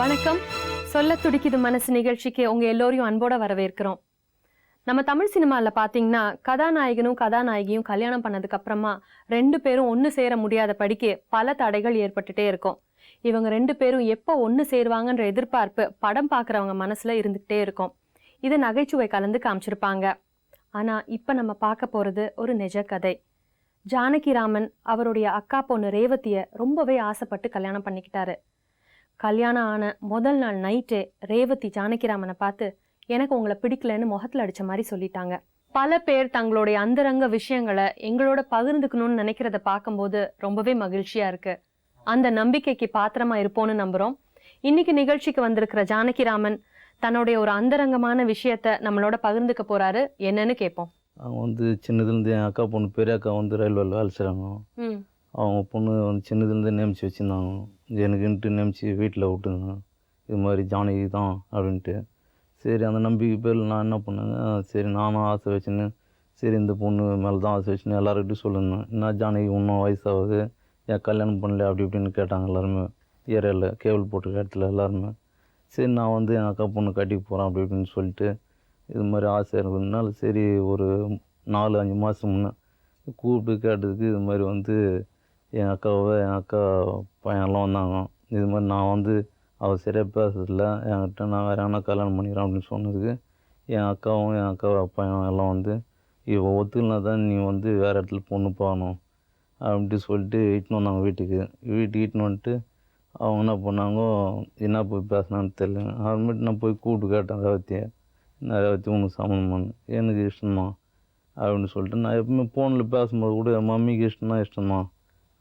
வணக்கம். சொல்ல துடிக்குது மனசு நிகழ்ச்சிக்கு உங்க எல்லோரையும் அன்போட வரவேற்கிறோம். நம்ம தமிழ் சினிமாவில் பார்த்தீங்கன்னா கதாநாயகனும் கதாநாயகியும் கல்யாணம் பண்ணதுக்கு அப்புறமா 2 பேரும் ஒன்று சேர முடியாத படிக்கு பல தடைகள் ஏற்பட்டுட்டே இருக்கும். இவங்க 2 பேரும் எப்போ ஒன்று சேருவாங்கன்ற எதிர்பார்ப்பு படம் பார்க்குறவங்க மனசுல இருந்துகிட்டே இருக்கும். இது நகைச்சுவை கலந்து காமிச்சிருப்பாங்க. ஆனா இப்ப நம்ம பார்க்க போறது ஒரு நிஜ கதை. ஜானகிராமன் அவருடைய அக்கா பொண்ணு ரேவதியை ரொம்பவே ஆசைப்பட்டு கல்யாணம் பண்ணிக்கிட்டாரு. கல்யாணம் ஆன முதல் நாள் நைட்டே ரேவதி ஜானகிராமனை பார்த்து எனக்கு உங்களை பிடிக்கலன்னு முகத்துல அடிச்ச மாதிரி சொல்லிட்டாங்க. பல பேர் தங்களுடைய அந்தரங்க விஷயங்களை எங்களோட பகிர்ந்துக்கணும்னு நினைக்கிறத பார்க்கும்போது ரொம்பவே மகிழ்ச்சியா இருக்கு. அந்த நம்பிக்கைக்கு பாத்திரமா இருப்போம்னு நம்புறோம். இன்னைக்கு நிகழ்ச்சிக்கு வந்திருக்கிற ஜானகிராமன் தன்னுடைய ஒரு அந்தரங்கமான விஷயத்த நம்மளோட பகிர்ந்துக்க போறாரு. என்னன்னு கேட்போம். அவங்க சின்னதுலேருந்து என் அக்கா பொண்ணு பெரிய அக்கா ரயில்வேல வேலை செய்கிறாங்க. அவங்க பொண்ணு சின்னதுலேருந்து நியமிச்சு வச்சுருந்தாங்க. எனக்குன்ட்டு நியமிச்சு வீட்டில் விட்டுங்க, இது மாதிரி ஜானகி தான் அப்படின்ட்டு. சரி, அந்த நம்பிக்கை பேரில் நான் என்ன பண்ணேங்க, சரி நானும் ஆசை வச்சுன்னு, சரி இந்த பொண்ணு மேலே தான் ஆசை வச்சுன்னு எல்லாருக்கிட்டையும் சொல்லியிருந்தேன். என்ன ஜானகி இன்னும் வயசாகுது, ஏன் கல்யாணம் பண்ணல அப்படி இப்படின்னு கேட்டாங்க எல்லாருமே. ஏரியாவில் கேபிள் போட்டிருக்க இடத்துல எல்லாருமே. சரி நான் என் அக்கா பொண்ணு கட்டிக்க போகிறேன் அப்படி இப்படின்னு சொல்லிட்டு இது மாதிரி ஆசை இருக்குதுனால சரி ஒரு 4-5 மாதம் முன்னே கூப்பிட்டு கேட்டதுக்கு இது மாதிரி என் அக்கா பையன்லாம் வந்தாங்க. இது மாதிரி நான் அவள் சரியாக பேசுறதில்ல, என்கிட்ட நான் வேறு எங்கன்னா கல்யாணம் பண்ணிக்கிறேன் அப்படின்னு சொன்னதுக்கு என் அக்கா பையன் எல்லாம் இவ ஒத்துக்கலனா தான் நீ வேறு இடத்துல பொண்ணு போகணும் அப்படின்ட்டு சொல்லிட்டு இட்டுன்னு வந்தாங்க வீட்டுக்கு இட்டுன்னு வந்துட்டு அவங்க என்ன பண்ணாங்கோ, என்ன போய் பேசினான்னு தெரியல. அப்புறமேட்டு நான் போய் கூப்பிட்டு கேட்டேன் ரேவதியை, நான் ரேவதி உனக்கு சம்மந்தமான எனக்கு இஷ்டமா அப்படின்னு சொல்லிட்டு, நான் எப்பவுமே ஃபோனில் பேசும்போது கூட என் மம்மிக்கு இஷ்டமா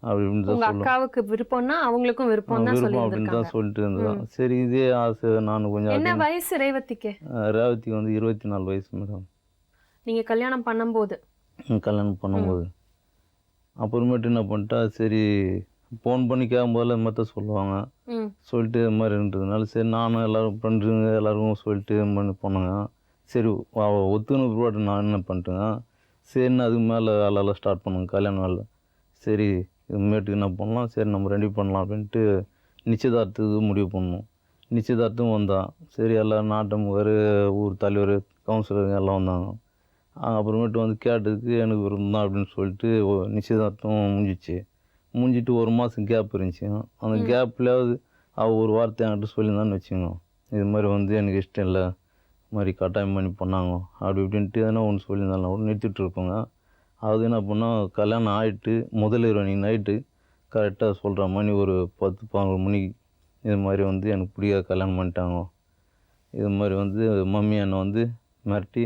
அப்படின்னு தான் அக்காவுக்கு விருப்பம்னா அவங்களுக்கும் விருப்பம் அப்படின்னு தான் சொல்லிட்டு இருந்தேன். சரி இதே ஆசை நான் கொஞ்சம். என்ன வயசு ரேவதிக்கு? ரேவதிக்கு 24 வயசு மேடம். நீங்க கல்யாணம் பண்ணும்போது அப்புறமேட்டு என்ன பண்ணிட்டா, சரி ஃபோன் பண்ணி கேட்கும்போதில் இது மாதிரி தான் சொல்லுவாங்க. சொல்லிட்டு இது மாதிரின்றதுனால சரி நானும் எல்லோரும் ஃப்ரெண்டுங்க எல்லோருக்கும் சொல்லிட்டு இது மாதிரி போனாங்க. சரி அவள் ஒத்துக்கின பிற்பாடு நான் என்ன பண்ணிட்டேங்க, சரின்னு அதுக்கு மேலே வேலையெல்லாம் ஸ்டார்ட் பண்ணுங்க கல்யாண வேலை. சரி இதுமேட்டுக்கு என்ன பண்ணலாம், சரி நம்ம ரெடி பண்ணலாம் அப்படின்ட்டு நிச்சயதார்த்தத்துக்கு முடிவு பண்ணோம். நிச்சயதார்த்தம் வந்தான். சரி எல்லாம் நாட்டமுகர், ஊர் தலைவர், கவுன்சிலருங்க எல்லாம் வந்தாங்க. அப்புறமேட்டு கேட்டதுக்கு எனக்கு விரும்பம் தான் அப்படின்னு சொல்லிட்டு நிச்சயதார்த்தம் முடிஞ்சிட்டு 1 மாதம் கேப் இருந்துச்சு. அந்த கேப்லேயாவது அவள் ஒரு வார்த்தை என்கிட்ட சொல்லியிருந்தான்னு வச்சுக்கோங்க, இது மாதிரி எனக்கு இஷ்டம் இல்லை, இது மாதிரி கட்டாயம் பண்ணி பண்ணாங்க அப்படி இப்படின்ட்டு எதனா ஒன்று சொல்லியிருந்தாலும் கூட நிறுத்திட்டு இருப்போங்க. அது என்ன பண்ணால் கல்யாணம் ஆகிட்டு முதல் இரவு அன்றைக்கி நைட்டு கரெக்டாக சொல்கிற மணி ஒரு 10-11 மணிக்கு இது மாதிரி எனக்கு பிடிக்காத கல்யாணம் பண்ணிட்டாங்க. இது மாதிரி மம்மி என்னை மிரட்டி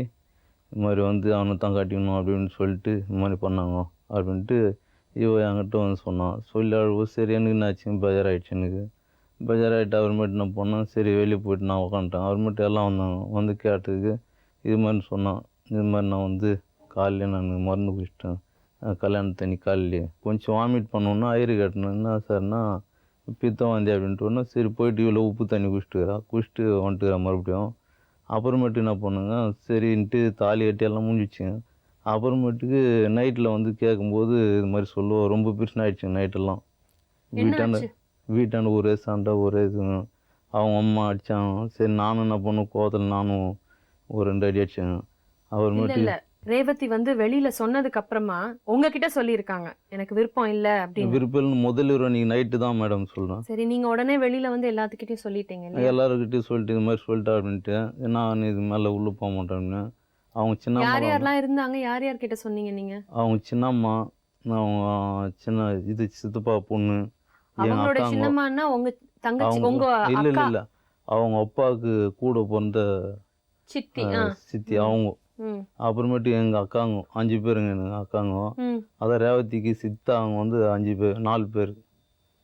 இது மாதிரி அவனை தான் கட்டிக்கணும் அப்படின்னு சொல்லிட்டு இது மாதிரி பண்ணாங்க அப்படின்ட்டு என்கிட்ட சொன்னான். சொல்லி அழுவோம். சரி எனக்கு என்னாச்சு, பேஜாராகிடுச்சு. எனக்கு பேஜாராகிட்டு அப்புறமேட்டு என்ன பண்ணான், சரி வெளியே போய்ட்டு நான் உட்காந்துட்டேன். அப்புறமேட்டு எல்லாம் வந்தாங்க. கேட்டதுக்கு இது மாதிரி சொன்னான், இது மாதிரி நான் காலையிலே நான் மருந்து குடிச்சிட்டேன், கல்யாண தண்ணி காலையிலே கொஞ்சம் வாமிட் பண்ணோன்னா ஐயரு கேட்டேன், என்ன சார்னா பித்தம் வாந்தி அப்படின்ட்டு. சரி போயிட்டு இவ்வளோ உப்பு தண்ணி குடிச்சிட்டு வந்துட்டுக்கிறேன் மறுபடியும். அப்புறமேட்டு என்ன பண்ணுங்க, சரின்ட்டு தாலி கட்டி எல்லாம் முடிஞ்சிச்சுங்க. அப்புறமேட்டுக்கு நைட்டில் கேட்கும்போது இது மாதிரி சொல்லுவோம், ரொம்ப பிரச்சனை ஆகிடுச்சுங்க நைட்டெல்லாம். வீட்டாண்ட ஒரே சண்டை ஒரே இதுங்க. அவங்க அம்மா அடித்தாங்க. சரி நானும் என்ன பண்ணும் கோவத்தில் நானும் ஒரு 2 அடி அடித்தேங்க. அப்புறமேட்டு ரேவதி வெளியில சொன்னதுக்கு அப்புறமா உங்ககிட்ட சொல்லியிருக்காங்க எனக்கு விருப்பம் இல்லை அப்படின்னு. விருப்பம் முதல் இரவு நீங்க நைட்டு தான் மேடம் சொல்றேன். சரி நீங்க உடனே வெளியில எல்லாத்துக்கிட்டையும் சொல்லிட்டீங்க? எல்லாருக்கிட்டையும் சொல்லிட்டு இது மாதிரி சொல்லிட்டா அப்படின்ட்டு, நான் இது மேலே உள்ளே போக மாட்டேன்னு. அவங்க சின்ன யாரெல்லாம் இருந்தாங்க? யார் கிட்ட சொன்னீங்க நீங்க? அவங்க சின்னம்மா, அவங்க சித்தப்பா பொண்ணு, அவங்களோட சின்னம்மான்னா உங்க தங்கச்சி, உங்க இல்ல அவங்க அப்பாவுக்கு கூட பிறந்த சித்தி அவங்க. அப்புறமேட்டு எங்கள் அக்காங்க 5 பேருங்க. எனக்கு அக்காங்க. அதான் ரேவதிக்கு சித்தா அவங்க 5 பேர் 4 பேர்.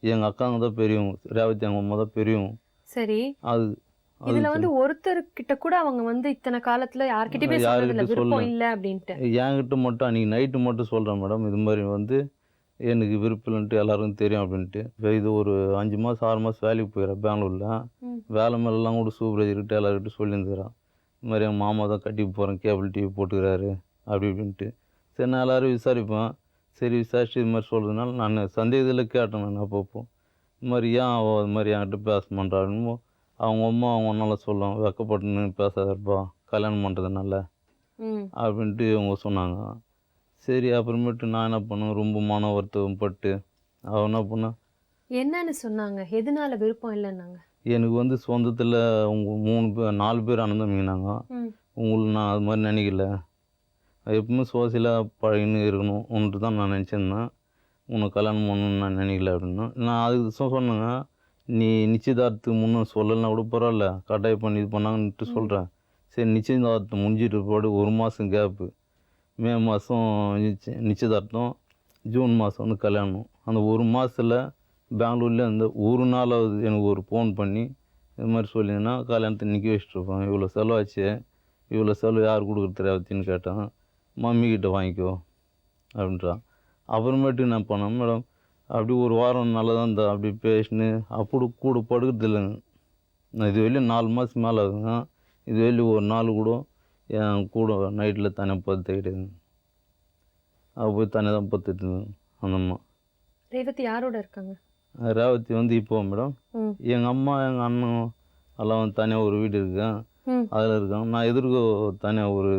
எங்கள் அக்காங்க தான் பெரியவங்க, ரேவதி அவங்க அம்மா தான் பெரியவங்க. சரி, அது இதுல ஒருத்தர்கிட்ட கூட அவங்க இத்தனை காலத்துல யார்கிட்டயுமே சொன்னதில்ல விருப்பம் இல்லை அப்படின்ட்டு? என்கிட்ட மட்டும் அன்றைக்கி நைட்டு மட்டும் சொல்கிறேன் மேடம், இது மாதிரி எனக்கு விருப்பம் இல்லைன்ட்டு எல்லாருக்கும் தெரியும் அப்படின்ட்டு. இது ஒரு 5 மாதம் 6 மாதம் வேலைக்கு போயிடுறேன் பெங்களூரில். வேலை மேலெலாம் கூட சூப்பர்வைசர்கிட்ட எல்லாருக்கிட்ட சொல்லியிருந்துக்கிறேன், இது மாதிரி எங்கள் மாமா தான் கட்டிக்கு போகிறேன், கேபிள் டிவி போட்டுக்கிறாரு அப்படி இப்படின்ட்டு. சரி நான் எல்லோரும் விசாரிப்பேன். சரி விசாரிச்சு இது மாதிரி சொல்கிறதுனால நான் சந்தேகத்தில் கேட்டேன். நான் அப்பப்போ இது மாதிரி ஏன் அவள் இது மாதிரி என்கிட்ட பேச மாட்டான்னு அவங்க அம்மா அவங்க ஒன்றால் சொல்லுவாங்க, வெக்கப்பட்டுன்னு பேசாதப்பா கல்யாணம் பண்ணுறதுனால அப்படின்ட்டு இவங்க சொன்னாங்க. சரி அப்புறமேட்டு நான் என்ன பண்ணேன், ரொம்ப மன வருத்தம் பட்டு அவன் என்ன பண்ணேன், என்னன்னு சொன்னாங்க? எதனால விருப்பம் இல்லைன்னாங்க? எனக்கு வந்து சொந்தத்தில் அவங்க 3 பேர் 4 பேர் அண்ணன் தம்பிங்கனாங்க. உங்களுக்கு நான் அது மாதிரி நினைக்கல, எப்பவுமே சோசியலாக பழகின்னு இருக்கணும்ன்ட்டு தான் நான் நினச்சிருந்தேன். உனக்கு கல்யாணம் பண்ணணும்னு நான் நினைக்கல அப்படின்னா, நான் அதுக்கு சொன்னேங்க, நீ நிச்சயதார்த்தத்துக்கு முன்னே சொல்லலைன்னா கூட பரவாயில்ல, கட்டாயம் பண்ணி இது பண்ணாங்கன்ட்டு சொல்கிறேன். சரி நிச்சயதார்த்தம் முடிஞ்சிட்டு பாடு 1 மாதம் கேப்பு, மே மாதம் நிச்சயதார்த்தம், ஜூன் மாதம் வந்து கல்யாணம். அந்த 1 மாதத்தில் பெங்களூர்லேயே அந்த ஒரு நாளாவது எனக்கு ஒரு ஃபோன் பண்ணி இது மாதிரி சொல்லிங்கன்னா கல்யாணத்தை நிற்க வச்சுட்ருப்பேன். இவ்வளோ செலவாச்சு, இவ்வளோ செலவு யார் கொடுக்குறது ரேவதின்னு கேட்டேன். மம்மிக்கிட்ட வாங்கிக்கோ அப்படின்றான். அப்புறமேட்டு என்ன பண்ணேன் மேடம், அப்படி ஒரு வாரம் நல்லா தான் இருந்தா, அப்படி பேசின்னு அப்படி கூட படுக்கிறது இல்லைங்க. நான் இது வெளியும் 4 மாதம் மேலே ஆகுங்க. இது வெளியும் ஒரு நாள் கூட என் கூட நைட்டில் தனியாக படுத்துக்கிட்டேங்க. அவள் போய் தனியாக தான் படுத்துட்டுங்க அந்த அம்மா. ரேவதி யாரோட இருக்காங்க? ரேவதி வந்து இப்போ மேடம் எங்கள் அம்மா எங்கள் அண்ணன் எல்லாம் வந்து தனியாக ஒரு வீடு இருக்கு, அதில் இருக்காங்க. நான் எதிர்க்க தனியாக ஒரு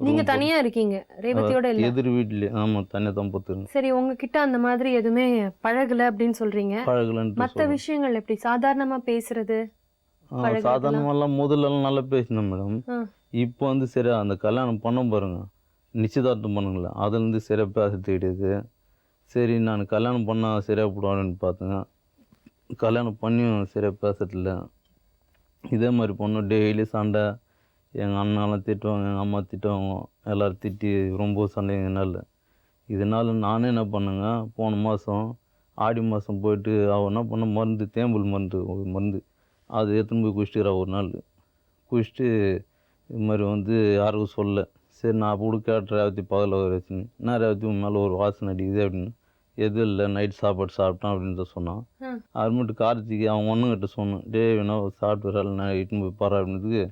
நீங்க தனியா இருக்கீங்க, ரேவதியோட இல்ல? எதிர் வீட்லேயே. ஆமாம், தனியாக தான் படுத்துருங்க. சரி, உங்ககிட்ட அந்த மாதிரி எதுவுமே பழகல அப்படின்னு சொல்றீங்க. பழகலன்ட்டு மற்ற விஷயங்கள் எப்படி? சாதாரணமா பேசுறது, சாதாரணமெல்லாம் முதல்லலாம் நல்லா பேசினேன் மேடம். இப்போ வந்து சரியா அந்த கல்யாணம் பண்ண பாருங்க, நிச்சயதார்த்தம் பண்ணுங்களேன், அதுலேருந்து சரியாக பேசுறது கிடையாது. சரி நான் கல்யாணம் பண்ணால் சரியாக போடுவான்னு பார்த்தேங்க, கல்யாணம் பண்ணியும் சரியாக பேசுறதில்ல. இதே மாதிரி பொண்ணு டெய்லி சண்டை, எங்கள் அண்ணாலாம் திட்டுவாங்க, எங்கள் அம்மா திட்டுவாங்க, எல்லோரும் திட்டி ரொம்ப சண்டைங்கனால. இதனால் நானே என்ன பண்ணேங்க, போன மாதம் ஆடி மாதம் போயிட்டு அவள் என்ன பண்ண மருந்து, தேம்பல் மருந்து ஒரு மருந்து, அது எடுத்துன்னு போய் குடிச்சிட்டுறா ஒரு நாள். குடிச்சிட்டு இது மாதிரி வந்து யாருக்கும் சொல்ல. சரி நான் அப்போ கூட கேட்டேன் ரேவதி பகலில் வச்சுன்னு, என்ன ரேவதி உன் மேலே ஒரு வாசனை அடிக்குது அப்படின்னு. எதுவும் இல்லை, நைட் சாப்பாடு சாப்பிட்டான் அப்படின்னு தான் சொன்னான். அப்புறமேட்டு கார்த்திகை அவன் ஒன்றுங்கிட்ட சொன்னான், டே வேணா சாப்பிட்டு வரல, நான் இட்டுன்னு போய் பாரு அப்படின்றதுக்கு.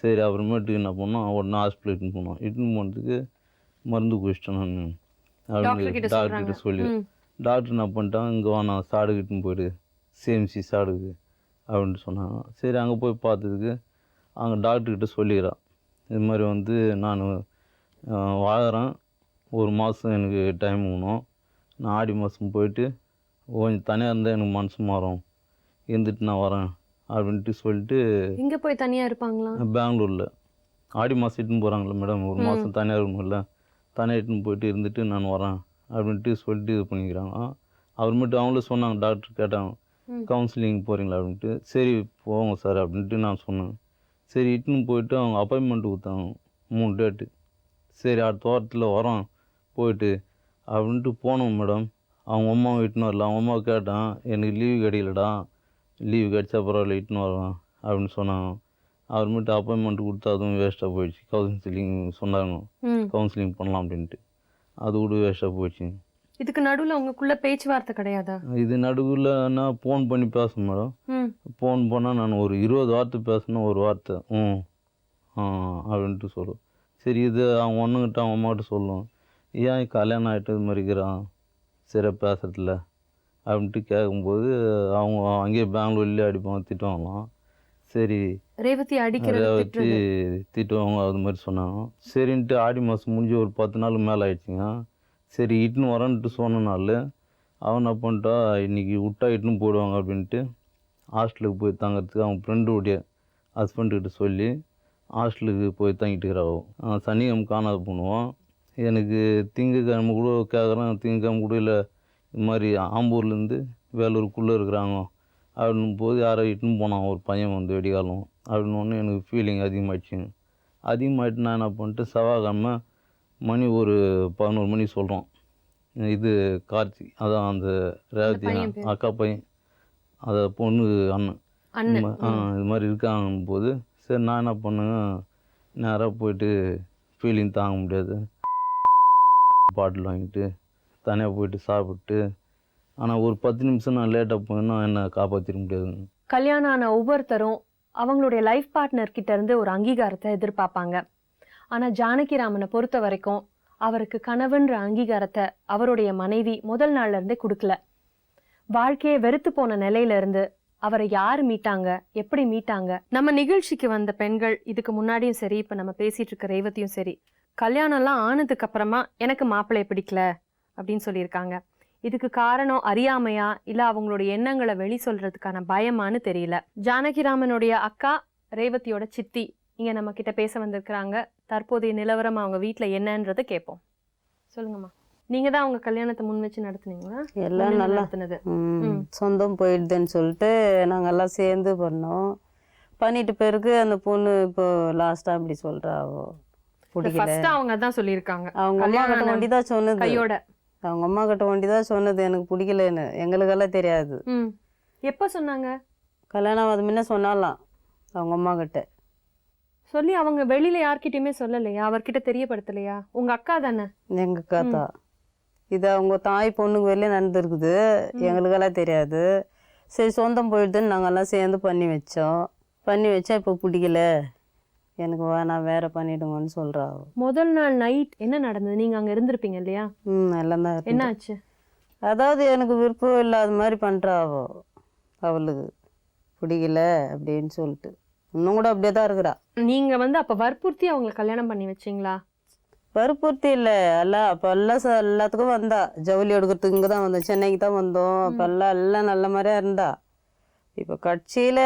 சரி அப்புறமேட்டுக்கு என்ன பண்ணோம், உடனே ஹாஸ்பிட்டல் இட்டுன்னு போனோம். இட்டுன்னு போனதுக்கு மருந்து குடிச்சிட்டேன் நான் அப்படின்னு டாக்டர்கிட்ட சொல்லி. டாக்டர் என்ன பண்ணிட்டான், இங்கே வேணா சாடு இட்டுன்னு போயிடு, சிஎம்சி சாடுக்கு அப்படின்ட்டு சொன்னாங்க. சரி அங்கே போய் பார்த்ததுக்கு அங்கே டாக்டர்கிட்ட சொல்லிக்கிறான், இது மாதிரி வந்து நான் வாழறேன், ஒரு மாதம் எனக்கு டைம் வேணும், நான் ஆடி மாதம் போயிட்டு கொஞ்சம் தனியாக இருந்தால் எனக்கு மனசு மாறும், இருந்துட்டு நான் வரேன் அப்படின்ட்டு சொல்லிட்டு. இங்கே போய் தனியாக இருப்பாங்களா? பெங்களூரில் ஆடி மாதம் இட்டுன்னு போகிறாங்களே மேடம், ஒரு மாதம் தனியாக இருக்கணும்ல, தனியாக இட்டுன்னு போயிட்டு இருந்துட்டு நான் வரேன் அப்படின்ட்டு சொல்லிட்டு இது பண்ணிக்கிறாங்க. அப்புறமேட்டு அவங்களும் சொன்னாங்க, டாக்டர் கேட்டாங்க கவுன்சிலிங் போகிறீங்களா அப்படின்ட்டு. சரி போங்க சார் அப்படின்ட்டு நான் சொன்னேன். சரி இட்டுன்னு போயிட்டு அவங்க அப்பாயின்மெண்ட் கொடுத்தாங்க 3 டேட்டு. சரி அடுத்த வாரத்தில் வரோம் போயிட்டு அப்படின்ட்டு போனோம் மேடம். அவங்க அம்மாவை இட்டுன்னு வரல. அவங்க அம்மாவை கேட்டேன், எனக்கு லீவு கிடைக்கலடா, லீவு கிடச்சா பரவாயில்ல இட்டுன்னு வரேன் அப்படின்னு சொன்னாங்க. அப்புறமேட்டு அப்பாயின்மெண்ட் கொடுத்தா அதுவும் வேஸ்ட்டாக போயிடுச்சு. கவுன்சிலிங் சொன்னாங்க, கவுன்சிலிங் பண்ணலாம் அப்படின்ட்டு, அது கூட வேஸ்ட்டாக போயிடுச்சு. இதுக்கு நடுவில் உங்களுக்குள்ள பேச்சுவார்த்தை கிடையாதா? இது நடுவில் நான் ஃபோன் பண்ணி பேசணும் மேடம். ஃபோன் பண்ணால் நான் ஒரு 20 வார்த்தை பேசணும், ஒரு வார்த்தை அப்படின்ட்டு சொல்லுவேன். சரி இது அவங்க ஒன்றுங்கிட்ட அவங்க அம்மாக்கிட்ட சொல்லுவோம், ஏன் கல்யாணம் ஆகிட்டு இது மாதிரி இருக்கிறான், சரியாக பேசுறதில்ல அப்படின்ட்டு கேட்கும்போது அவங்க அங்கேயே பெங்களூர்லேயே அடிப்பாங்க, திட்டுவாங்களாம். சரி ரேவதி ரேவதி திட்டுவாங்க அது மாதிரி சொன்னாங்க. சரின்ட்டு ஆடி மாதம் முடிஞ்சு ஒரு 10 நாள் மேலே ஆயிடுச்சுங்க. சரி இட்டுன்னு வரேன்ட்டு சொன்னனால அவன் என்ன பண்ணிட்டா, இன்றைக்கி விட்டா இட்டுன்னு போயிடுவாங்க அப்படின்ட்டு ஹாஸ்டலுக்கு போய் தங்கிறதுக்கு அவங்க ஃப்ரெண்டுடைய ஹஸ்பண்ட்கிட்ட சொல்லி ஹாஸ்டலுக்கு போய் தங்கிட்டுக்கிறாவும். சனிக்கிழமை காணாது பண்ணுவோம். எனக்கு திங்கக்கிழமை கூட கேட்குறேன், திங்கக்கிழமை கூட இல்லை, இது மாதிரி ஆம்பூர்லேருந்து வேலூருக்குள்ளே இருக்கிறாங்க அப்படின்னும் போது யாரோ இட்டுன்னு போனான் ஒரு பையன் வந்து வெடிகாலம் அப்படின்னு எனக்கு ஃபீலிங் அதிகமாகிடுச்சுங்க. அதிகமாகிட்டு நான் என்ன பண்ணிட்டு செவ்வாய்க்கிழமை மணி ஒரு 11 மணி சொல்கிறோம், இது கார்த்தி அதான் அந்த ரேவதி அக்கா பையன், அதை பொண்ணு அண்ணன் இது மாதிரி இருக்காங்கன்னும் போது சரி நான் என்ன பண்ணுங்க, நேராக போயிட்டு ஃபீலிங் தாங்க முடியாது பாட்டில் வாங்கிட்டு தனியாக போயிட்டு சாப்பிட்டு, ஆனால் ஒரு 10 நிமிஷம் நான் லேட்டாக போயின்னா என்னை காப்பாற்றிட முடியாதுங்க. கல்யாணம் ஆன ஒவ்வொருத்தரும் அவங்களுடைய லைஃப் பார்ட்னர் கிட்ட இருந்து ஒரு அங்கீகாரத்தை எதிர்பார்ப்பாங்க. ஆனால் ஜானகிராமனை பொறுத்த வரைக்கும் அவருக்கு கணவன்ற அங்கீகாரத்தை அவருடைய மனைவி முதல் நாள்ல இருந்தே கொடுக்கல. வாழ்க்கையை வெறுத்து போன நிலையில இருந்து அவரை யார் மீட்டாங்க, எப்படி மீட்டாங்க? நம்ம நிகழ்ச்சிக்கு வந்த பெண்கள் இதுக்கு முன்னாடியும் சரி, இப்ப நம்ம பேசிட்டு இருக்க ரேவதியும் சரி, கல்யாணம்லாம் ஆனதுக்கு அப்புறமா எனக்கு மாப்பிள்ளைய பிடிக்கல அப்படின்னு சொல்லியிருக்காங்க. இதுக்கு காரணம் அறியாமையா இல்ல அவங்களுடைய எண்ணங்களை வெளி சொல்றதுக்கான பயமான்னு தெரியல. ஜானகிராமனுடைய அக்கா ரேவதியோட சித்தி இங்க நம்ம கிட்ட பேச வந்திருக்கிறாங்க. தற்போதைய நிலவரம் அவங்க வீட்டுல என்னன்றதை கேட்போம். சொல்லுங்கம்மா. நீங்க தான் அவங்க கல்யாணத்தை முன் வச்சு நடத்துனீங்களா? எல்லாம் நல்லா நடத்துனது. சொந்தம் போயிடுதுன்னு சொல்லிட்டு நாங்கள் எல்லாம் சேர்ந்து பண்ணோம். பண்ணிட்டு பிறகு அந்த பொண்ணு இப்போ லாஸ்டா அப்படி சொல்றா, பிடிக்கல. ஃபர்ஸ்ட் அவங்க தான் சொல்லியிருக்காங்க. அவங்க அம்மா கிட்ட ஒண்டி தான் சொன்னது, கையோட அவங்க அம்மா கிட்ட ஒண்டி தான் சொன்னது எனக்கு பிடிக்கலன்னு. எங்களுக்கெல்லாம் தெரியாது. எப்ப சொன்னாங்க? கல்யாணம் அது முன்ன சொன்னாலாம் அவங்க அம்மா கிட்ட சொல்லி. அவங்க வெளியில யார்கிட்டயுமே சொல்லலையா? அவர்கிட்ட தெரியப்படுத்தலையா? உங்க அக்கா தானே? எங்க அக்கா தான். இது அவங்க தாய் பொண்ணுக்கு வெளியே நடந்துருக்குது, எங்களுக்கெல்லாம் தெரியாது. சரி சொந்தம் போயிடுதுன்னு நாங்கெல்லாம் சேர்ந்து பண்ணி வச்சோம். பண்ணி வச்சா இப்போ பிடிக்கல, எனக்கு வேணாம் வேற பண்ணிடுங்கன்னு சொல்றா. முதல் நாள் நைட் என்ன நடந்தது? நீங்க அங்க இருந்திருப்பீங்க இல்லையா? எல்லாம் தான். என்ன ஆச்சு? அதாவது எனக்கு விருப்பம் இல்லாத மாதிரி பண்றா. அவளுக்கு பிடிக்கல அப்படின்னு சொல்லிட்டு இன்னும் கூட அப்படியே தான் இருக்கிறா. நீங்க அப்ப வற்புறுத்தி அவங்களை கல்யாணம் பண்ணி வச்சீங்களா? வற்புறுத்தி இல்லை, எல்லாம் அப்போ எல்லாத்துக்கும் வந்தா. ஜவுளி எடுக்கிறதுக்கு இங்கே தான் வந்தோம், சென்னைக்கு தான் வந்தோம். அப்போ எல்லாம் நல்ல மாதிரியா இருந்தா. இப்போ கட்சியில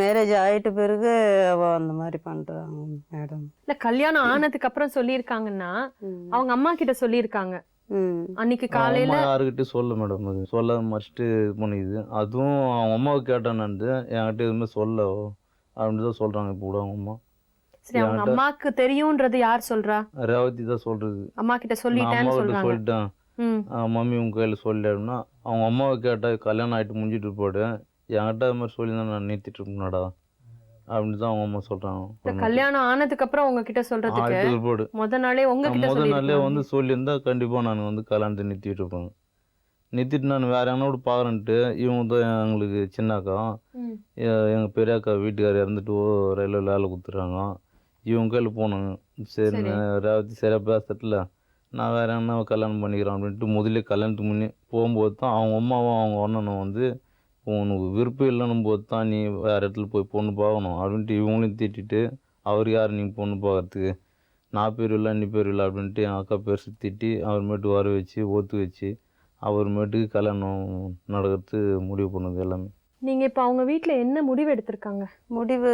மேரேஜ் ஆயிட்ட பிறகு அவ அந்த மாதிரி பண்றாங்க மேடம். இல்ல கல்யாணம் ஆனதுக்கு அப்புறம் சொல்லியிருக்காங்கன்னா அவங்க அம்மா கிட்ட சொல்லியிருக்காங்க. அன்னைக்கு காலையில யாருக்கிட்ட சொல்ல மேடம், அது சொல்ல மஸ்ட்டு இது பண்ணிக்குது. அதுவும் அவங்க அம்மாவை கேட்டானு என்கிட்ட எதுவுமே சொல்ல அப்படின்னு தான் சொல்றாங்க இப்போ கூட அவங்க அம்மா. சரி, அவங்க அம்மாக்கு தெரியும்ன்றது யார் சொல்றா? ரேவதி தான் சொல்றது. அம்மா கிட்ட சொல்லிட்டேன்னு சொல்றாங்க. சொல்லிட்டேன் மம்மி உங்க கையில சொல்லிட்டேன்னா அவங்க அம்மாவை கேட்டா கல்யாணம் ஆயிட்டு முடிஞ்சிட்டு போடு, என்கிட்ட அது மாதிரி சொல்லி தான் நான் நிறுத்திட்டு இருக்கேன்டா அப்படின்னு தான் அவங்க அம்மா சொல்றாங்க. கல்யாணம் ஆனதுக்கு அப்புறம் உங்ககிட்ட சொல்றதுக்கு முத நாளே சொல்லியிருந்தா கண்டிப்பா நான் கல்யாணத்தை நிறுத்திட்டு இருப்பேன். நிறுத்திட்டு நான் வேற எங்கன்னா கூட பாக்குறேன்ட்டு இவங்க தான் எங்களுக்கு சின்னாக்கா, எங்க பெரிய அக்கா வீட்டுக்காரர் இறந்துட்டு ரயில்வே வேலை கொடுத்துறாங்க. இவங்க கையில் போனாங்க. சரி ரேவதி சரியா பேசல, நான் வேற என்ன கல்யாணம் பண்ணிக்கிறேன் அப்படின்ட்டு முதல்ல கல்யாணத்துக்கு முன்னே போகும்போது தான் அவங்க அம்மாவும் அவங்க அண்ணனும் உனக்கு விருப்பம் இல்லைன்னும் போது தான் நீ வேறு இடத்துல போய் பொண்ணு பார்க்கணும் அப்படின்ட்டு இவங்களையும் திட்டிட்டு, அவர் யார் நீங்கள் பொண்ணு பார்க்கறதுக்கு, நான் பேர் இல்லை நீ பேர் இல்லை அப்படின்ட்டு என் அக்கா பேர் திட்டி அவர்மேட்டு வர வச்சு ஒத்து வச்சு அவர்மேட்டுக்கு கல்யாணம் நடக்கிறது முடிவு பண்ணுது எல்லாமே. நீங்கள் இப்போ அவங்க வீட்டில் என்ன முடிவு எடுத்திருக்காங்க? முடிவு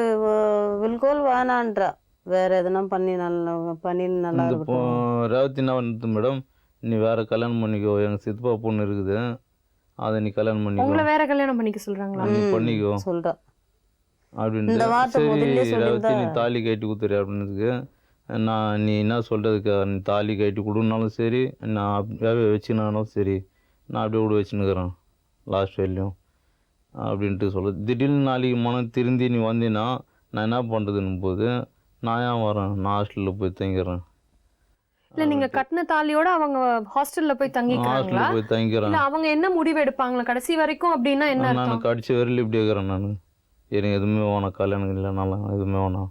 வில்கோல் வேணான்றா, வேற எதனா பண்ணி நல்லா இப்போ ரேவதி என்ன வந்து மேடம், நீ வேற கல்யாணம் பண்ணிக்கோ, எங்கள் சித்தப்பா பொண்ணு இருக்குது, அதை நீ கல்யாணம் பண்ணிக்கோ. உங்களை வேற கல்யாணம் பண்ணிக்க சொல்றாங்களா? நீ பண்ணிக்கோ சொல்றா அப்படின்ட்டு. சரி ரேவதி நீ தாலி கட்டி கொடுத்துரு அப்படின்னதுக்கு நீ என்ன சொல்றதுக்கு, நீ தாலி கட்டி கொடுனாலும் சரி, நான் அப்படியே வச்சுனாலும் சரி, நான் அப்படியே கூட வச்சுன்னுக்கிறேன் லாஸ்ட் வரையிலையும் அப்படின்ட்டு சொல்ல. திடீர்னு நாளைக்கு மனம் திருந்தி நீ வந்தீன்னா நான் என்ன பண்ணுறதுன்னு போது, நான் ஏன் வரேன், நான் ஹாஸ்டலில் போய் தங்கிறேன். இல்ல நீங்க கட்டின தாலியோட அவங்க ஹாஸ்டல்ல போய் தங்கிக்கிறாங்களா? போய் தங்கிக்கிறேன். இல்ல அவங்க என்ன முடிவு எடுப்பாங்களா கடைசி வரைக்கும்? அப்படின்னா என்ன அர்த்தம்? நான் கடைசி வரையில இப்படி இருக்கிறேன். நான் எனக்கு எதுவுமே வேணாம், கல்யாணம் இல்லைனாலும் எதுவுமே வேணாம்,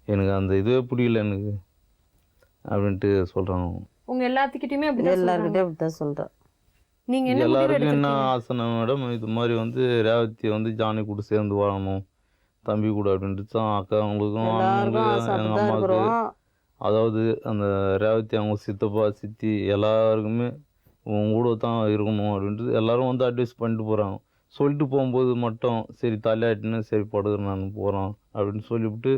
எனக்கு அந்த இதுவே பிடிக்கல எனக்கு அப்படின்ட்டு சொல்றாங்க. உங்க எல்லாத்துக்கிட்டையுமே அப்படிதான் எல்லார்கிட்டயும் அப்படிதான் சொல்றேன். நீங்க என்ன எல்லாருக்கும் என்ன ஆசைனா மேடம், இது மாதிரி ரேவதி ஜானி கூட சேர்ந்து வாழணும் தம்பி கூட அப்படின்ட்டு தான் அக்கா அவங்களுக்கும் எங்கள் அம்மாவுக்கு. அதாவது அந்த ரேவதி அவங்க சித்தப்பா சித்தி எல்லாருக்குமே உங்க கூட தான் இருக்கணும் அப்படின்ட்டு எல்லாரும் அட்வைஸ் பண்ணிட்டு போகிறாங்க. சொல்லிட்டு போகும்போது மட்டும் சரி தலையாட்டின்னு சரி படுகிறேன் நான் போகிறேன் அப்படின்னு சொல்லிவிட்டு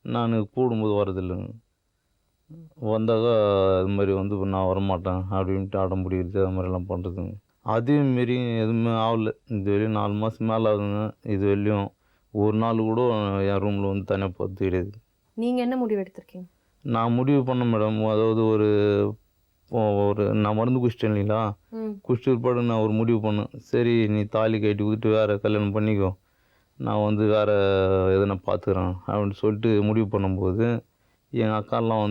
நான் கூடும்போது வரதில்லைங்க. வந்தாக்கா அது மாதிரி நான் வரமாட்டேன் அப்படின்ட்டு அடம் பிடிக்கிறது அது மாதிரிலாம் பண்ணுறதுங்க. அதையும் மாரி எதுவுமே ஆகலை. இது வரையும் 4 மாதம் மேலே ஆகுதுங்க. இது வரையும் ஒரு நாள் கூட என் ரூமில் தனியாக பார்த்து கிடையாது. நீங்கள் என்ன முடிவு எடுத்திருக்கீங்க? நான் முடிவு பண்ணேன் மேடம், அதாவது ஒரு நான் மருந்து குடிச்சிட்டேன் இல்லைங்களா, குடிச்சிட்டு பிற்பாடு நான் ஒரு முடிவு பண்ணேன். சரி நீ தாலி கட்டி கொடுத்துட்டு வேறு கல்யாணம் பண்ணிக்கோ, நான் வேறு எதனா பார்த்துக்கிறேன் அப்படின்னு சொல்லிட்டு முடிவு பண்ணும்போது எங்கள் அக்காலாம்